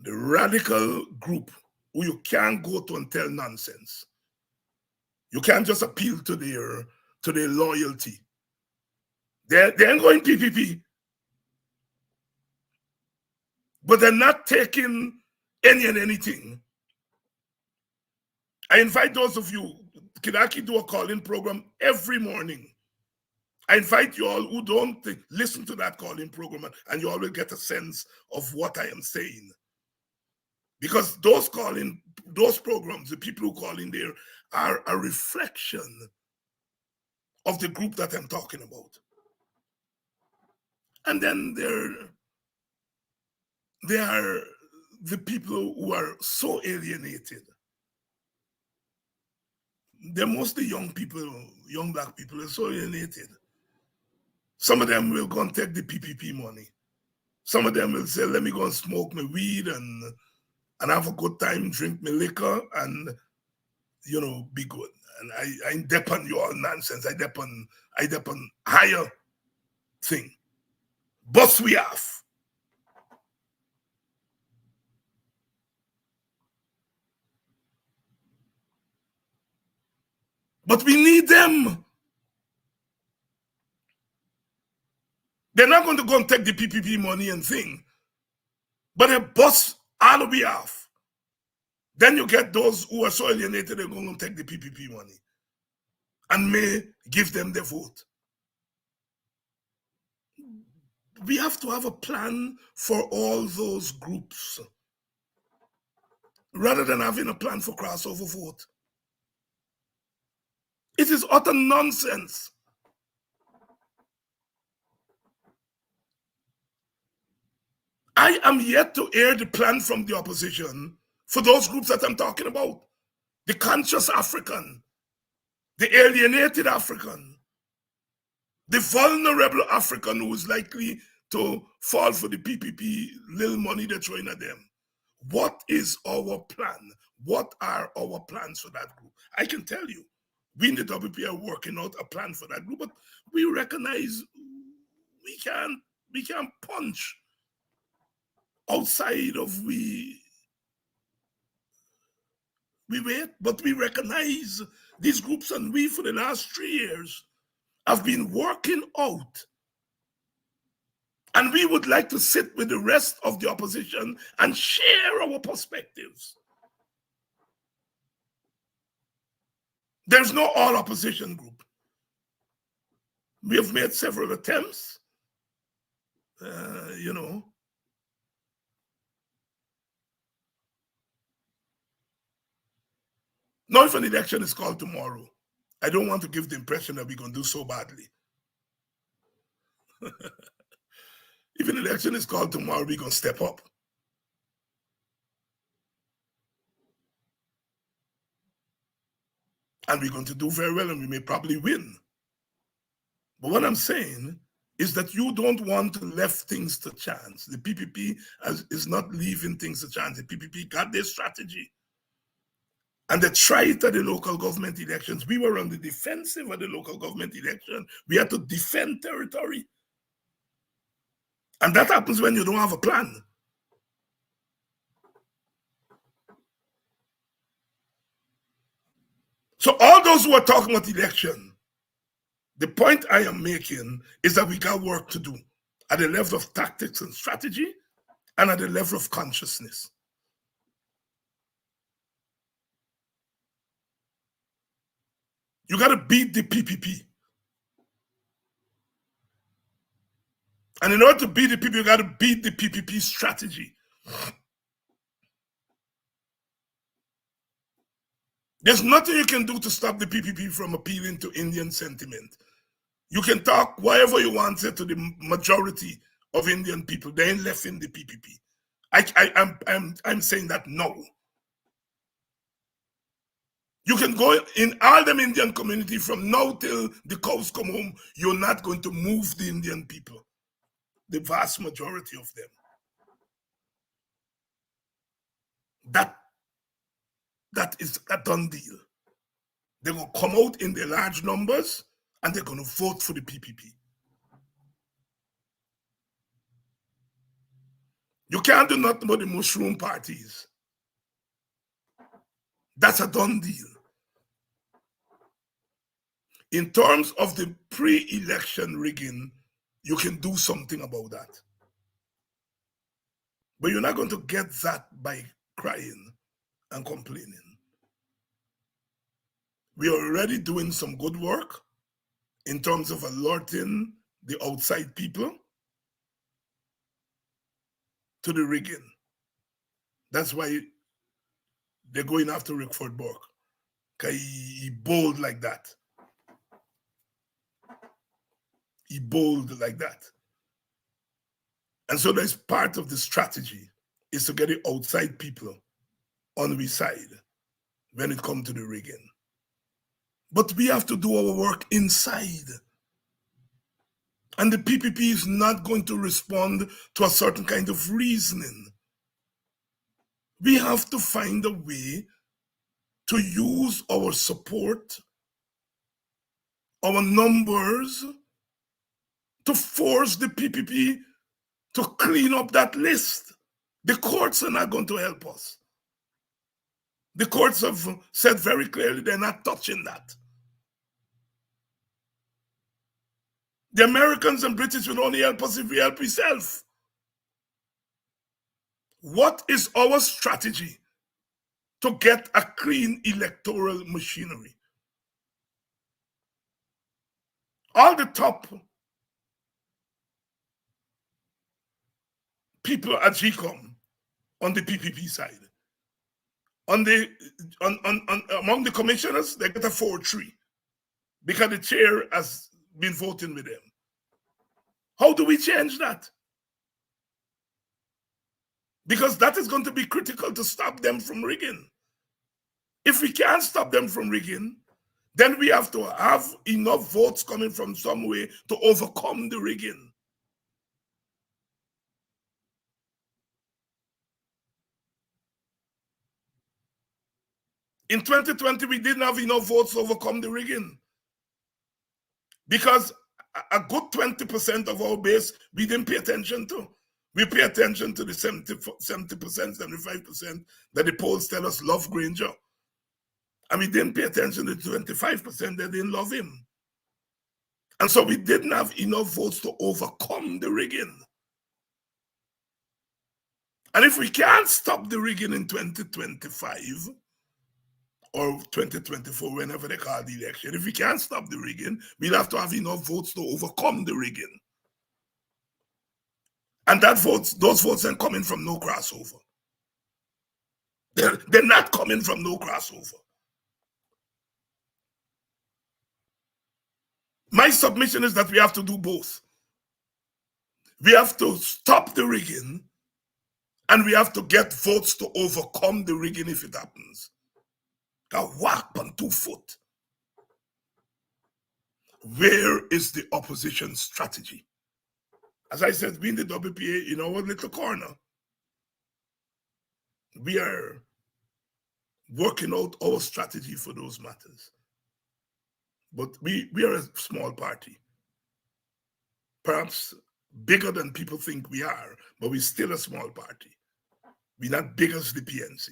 The radical group who you can't go to and tell nonsense. You can't just appeal to their loyalty. They ain't going PPP. But they're not taking any and anything. I invite those of you, Kidaki do a call-in program every morning. I invite you all who don't listen to that call-in program, and you all will get a sense of what I am saying. Because those programs, the people who call in there, are a reflection of the group that I'm talking about. And then there are the people who are so alienated. They're mostly young people, young black people are so alienated. Some of them will go and take the PPP money. Some of them will say, let me go and smoke my weed and have a good time, drink my liquor, and, be good. And I depend you all nonsense. I depend higher thing. But we have. But we need them. They're not going to go and take the PPP money and thing. But they bust all we have. Then you get those who are so alienated, they're going to take the PPP money. and may give them their vote. We have to have a plan for all those groups rather than having a plan for crossover vote. It is utter nonsense. I am yet to hear the plan from the opposition for those groups that I'm talking about. The conscious African, the alienated African, the vulnerable African who is likely to fall for the PPP little money they're throwing at them. What is our plan? What are our plans for that group? I can tell you, we in the WP are working out a plan for that group, but we recognize we can't punch outside of we wait, but we recognize these groups, and we for the last 3 years have been working out. And we would like to sit with the rest of the opposition and share our perspectives. There's no all opposition group. We have made several attempts, Now, if an election is called tomorrow, I don't want to give the impression that we're going to do so badly. If an election is called tomorrow, we're going to step up. And we're going to do very well, and we may probably win. But what I'm saying is that you don't want to left things to chance. The PPP is not leaving things to chance. The PPP got their strategy. And they tried at the local government elections. We were on the defensive at the local government election. We had to defend territory. And that happens when you don't have a plan. So all those who are talking about election, the point I am making is that we got work to do at the level of tactics and strategy and at the level of consciousness. You got to beat the PPP. And in order to beat the PPP, you got to beat the PPP strategy. There's nothing you can do to stop the PPP from appealing to Indian sentiment. You can talk whatever you want to the majority of Indian people. They ain't left in the PPP. I'm saying that no. You can go in all them Indian community from now till the cows come home. You're not going to move the Indian people, the vast majority of them. That is a done deal. They will come out in their large numbers and they're going to vote for the PPP. You can't do nothing about the mushroom parties. That's a done deal. In terms of the pre-election rigging, you can do something about that. But you're not going to get that by crying and complaining. We are already doing some good work in terms of alerting the outside people to the rigging. That's why they're going after Rickford Burke, because he bold like that. He bold like that. And so that's part of the strategy, is to get the outside people on the side when it comes to the rigging. But we have to do our work inside. And the PPP is not going to respond to a certain kind of reasoning. We have to find a way to use our support, our numbers, to force the PPP to clean up that list. The courts are not going to help us. The courts have said very clearly they're not touching that. The Americans and British will only help us if we help ourselves. What is our strategy to get a clean electoral machinery? all the top people at GCOM on the PPP side. Among the commissioners, they get a 4-3 because the chair has been voting with them. How do we change that? Because that is going to be critical to stop them from rigging. If we can't stop them from rigging, then we have to have enough votes coming from some way to overcome the rigging. In 2020, we didn't have enough votes to overcome the rigging because a good 20% of our base we didn't pay attention to. We pay attention to the 70%, 75% that the polls tell us love Granger. And we didn't pay attention to the 25% that didn't love him. And so we didn't have enough votes to overcome the rigging. And if we can't stop the rigging in 2025 or 2024, whenever they call the election, if we can't stop the rigging, we'll have to have enough votes to overcome the rigging. And those votes are coming from no crossover. They're not coming from no crossover. My submission is that we have to do both. We have to stop the rigging, and we have to get votes to overcome the rigging if it happens. A whack on 2 foot. Where is the opposition strategy? As I said, we in the WPA, in our little corner, we are working out our strategy for those matters. But we are a small party. Perhaps bigger than people think we are, but we're still a small party. We're not big as the PNC.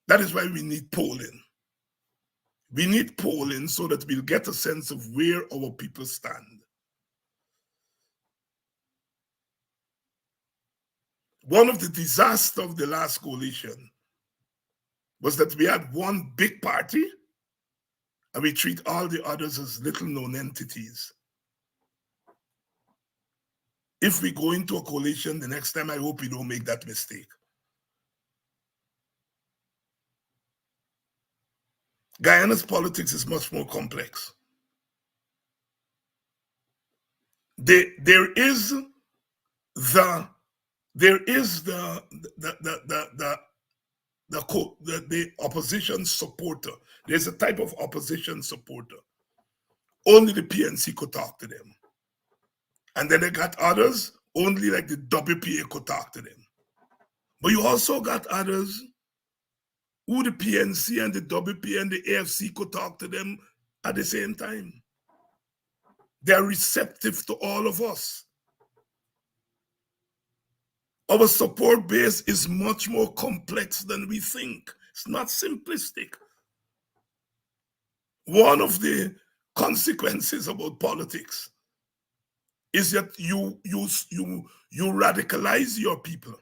That is why we need polling. We need polling so that we'll get a sense of where our people stand. One of the disasters of the last coalition was that we had one big party and we treat all the others as little known entities. If we go into a coalition the next time, I hope we don't make that mistake. Guyana's politics is much more complex. There is the opposition supporter. There's a type of opposition supporter. Only the PNC could talk to them. And then they got others, only like the WPA could talk to them. But you also got others who the PNC and the WPA and the AFC could talk to them at the same time. They're receptive to all of us. Our support base is much more complex than we think. It's not simplistic. One of the consequences about politics is that you radicalize your people,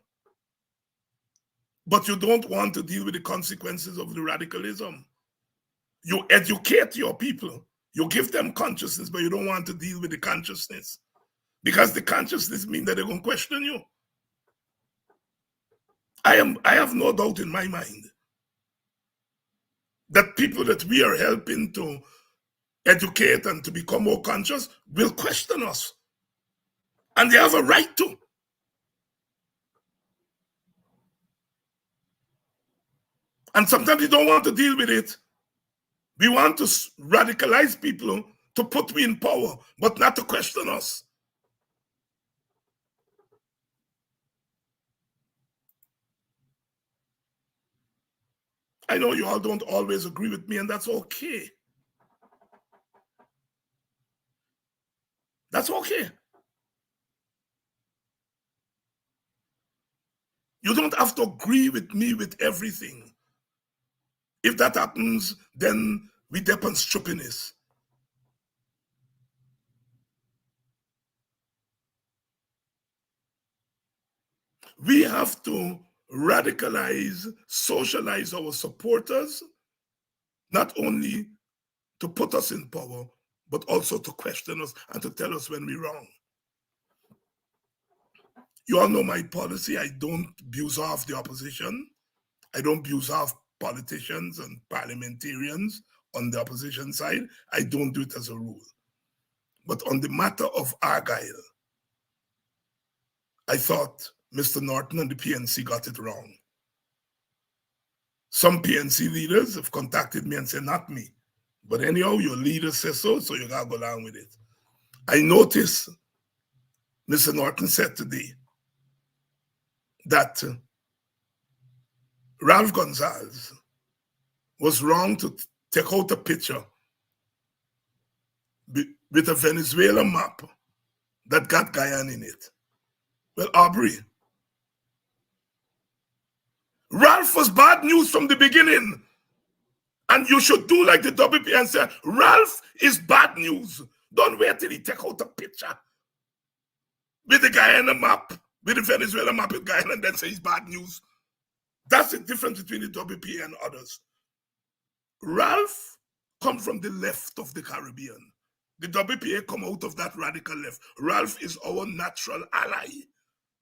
but you don't want to deal with the consequences of the radicalism. You educate your people, you give them consciousness, but you don't want to deal with the consciousness, because the consciousness means that they're going to question you. I have no doubt in my mind that people that we are helping to educate and to become more conscious will question us. And they have a right to. And sometimes we don't want to deal with it. We want to radicalize people to put me in power, but not to question us. I know you all don't always agree with me, and that's okay. That's okay. You don't have to agree with me with everything. If that happens, then we depend on stupidness. We have to radicalize, socialize our supporters, not only to put us in power, but also to question us and to tell us when we're wrong. You all know my policy. I don't abuse off the opposition. I don't abuse off politicians and parliamentarians on the opposition side. I don't do it as a rule. But on the matter of Argyle, I thought Mr. Norton and the PNC got it wrong. Some PNC leaders have contacted me and said, not me. But anyhow, your leader says so you gotta go along with it. I noticed Mr. Norton said today that Ralph Gonsalves was wrong to take out a picture with a Venezuela map that got Guyana in it. Well, Aubrey, Ralph was bad news from the beginning. And you should do like the WP and say, Ralph is bad news. Don't wait till he take out a picture with the Guyana map, with the Venezuela map with Guyana, and then say it's bad news. That's the difference between the WP and others. Ralph come from the left of the Caribbean. The WPA come out of that radical left. Ralph is our natural ally.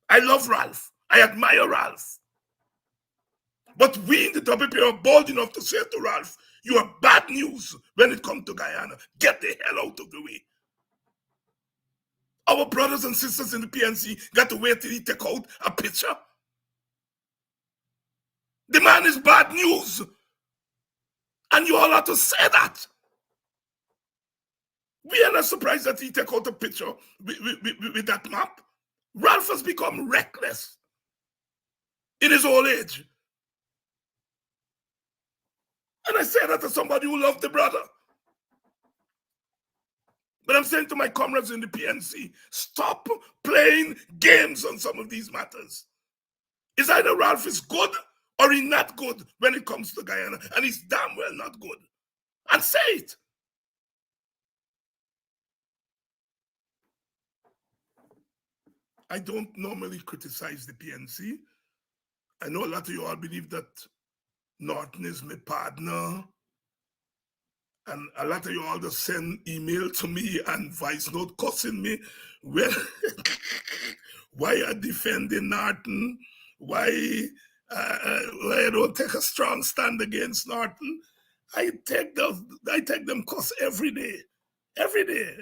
I love Ralph. I admire Ralph. But we in the WPA are bold enough to say to Ralph, you are bad news when it comes to Guyana. Get the hell out of the way. Our brothers and sisters in the PNC got to wait till he take out a picture. The man is bad news. And you all have to say that. We are not surprised that he take out a picture with that map. Ralph has become reckless in his old age. And I say that to somebody who loved the brother. But I'm saying to my comrades in the PNC, stop playing games on some of these matters. It's either Ralph is good or he's not good when it comes to Guyana, and he's damn well not good. And say it. I don't normally criticize the PNC. I know a lot of you all believe that Norton is my partner. And a lot of you all just send email to me and voice note cussing me. Well, why are defending Norton? Why I don't take a strong stand against Norton? I take them cuss every day. Every day.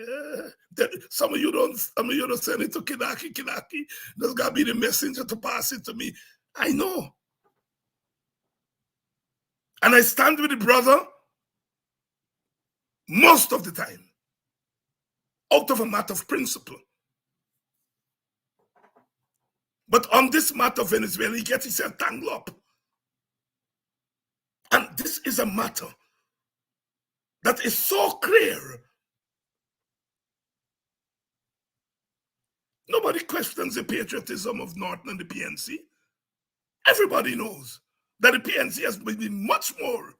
Some of you don't send it to Kidaki. There's got to be the messenger to pass it to me. I know. And I stand with the brother most of the time, out of a matter of principle. But on this matter of Venezuela, he gets himself tangled up. And this is a matter that is so clear. Nobody questions the patriotism of Norton and the PNC. Everybody knows that the PNC has been much more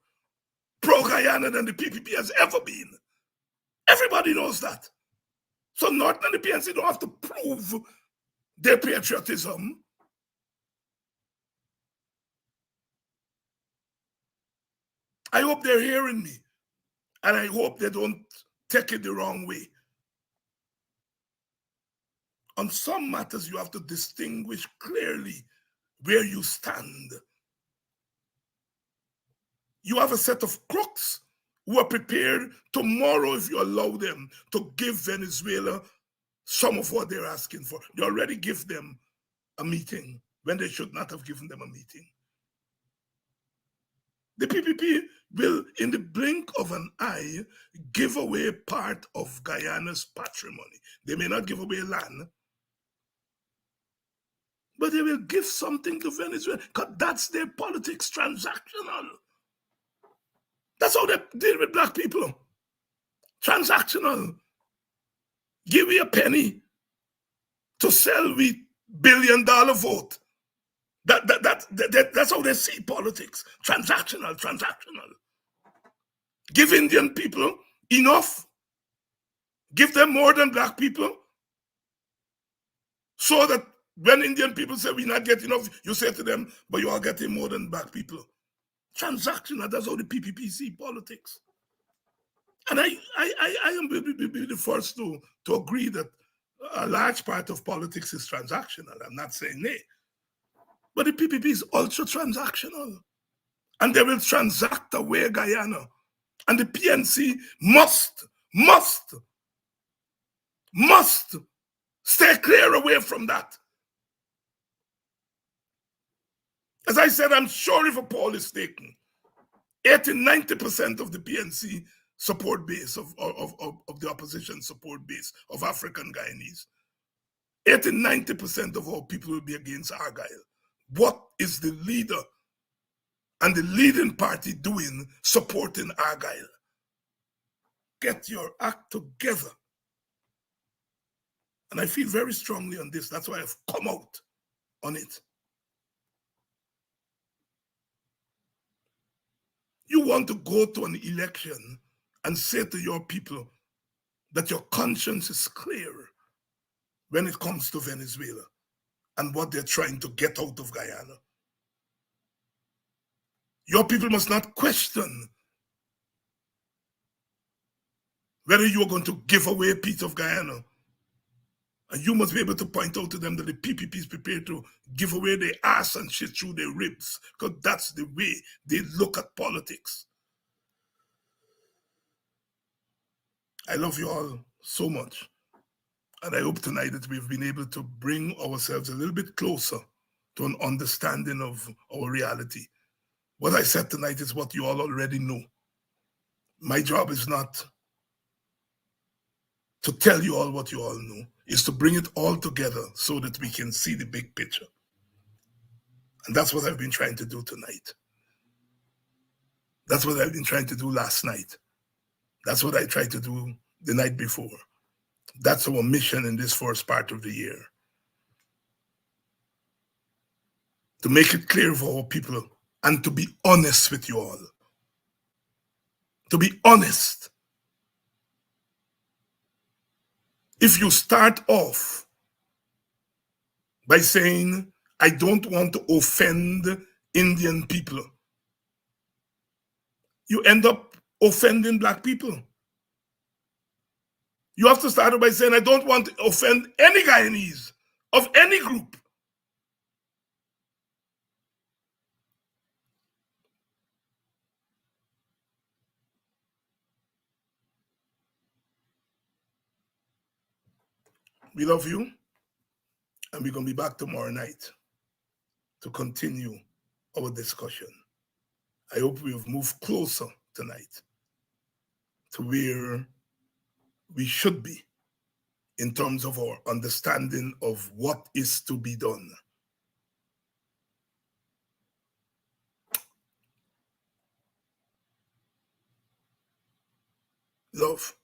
pro-Guyana than the PPP has ever been. Everybody knows that. So Norton and the PNC don't have to prove their patriotism. I hope they're hearing me. And I hope they don't take it the wrong way. On some matters, you have to distinguish clearly where you stand. You have a set of crooks who are prepared tomorrow, if you allow them, to give Venezuela some of what they're asking for. They already give them a meeting when they should not have given them a meeting. The PPP will, in the blink of an eye, give away part of Guyana's patrimony. They may not give away land, but they will give something to Venezuela because that's their politics, transactional. That's how they deal with black people. Transactional. Give me a penny to sell with $1 billion vote. That's how they see politics. Transactional. Give Indian people enough. Give them more than black people. So that when Indian people say we're not getting enough, you say to them, but you are getting more than black people. Transactional, that's how the PPP see politics. And I am the first to agree that a large part of politics is transactional. I'm not saying nay. But the PPP is ultra transactional. And they will transact away Guyana. And the PNC must stay clear away from that. As I said, I'm sure if a poll is taken, 80-90% of the PNC support base of the opposition support base of African Guyanese, 80-90% of our people will be against Argyle. What is the leader and the leading party doing supporting Argyle? Get your act together. And I feel very strongly on this. That's why I've come out on it. You want to go to an election and say to your people that your conscience is clear when it comes to Venezuela and what they're trying to get out of Guyana. Your people must not question whether you are going to give away a piece of Guyana. And you must be able to point out to them that the PPP is prepared to give away their ass and shit through their ribs, because that's the way they look at politics. I love you all so much. And I hope tonight that we've been able to bring ourselves a little bit closer to an understanding of our reality. What I said tonight is what you all already know. My job is not to tell you all what you all know, is to bring it all together so that we can see the big picture. And that's what I've been trying to do tonight. That's what I've been trying to do last night. That's what I tried to do the night before. That's our mission in this first part of the year. To make it clear for our people and to be honest with you all. To be honest. If you start off by saying, I don't want to offend Indian people, you end up offending Black people. You have to start by saying, I don't want to offend any Guyanese of any group. We love you, and we're going to be back tomorrow night to continue our discussion. I hope we have moved closer tonight to where we should be in terms of our understanding of what is to be done. Love.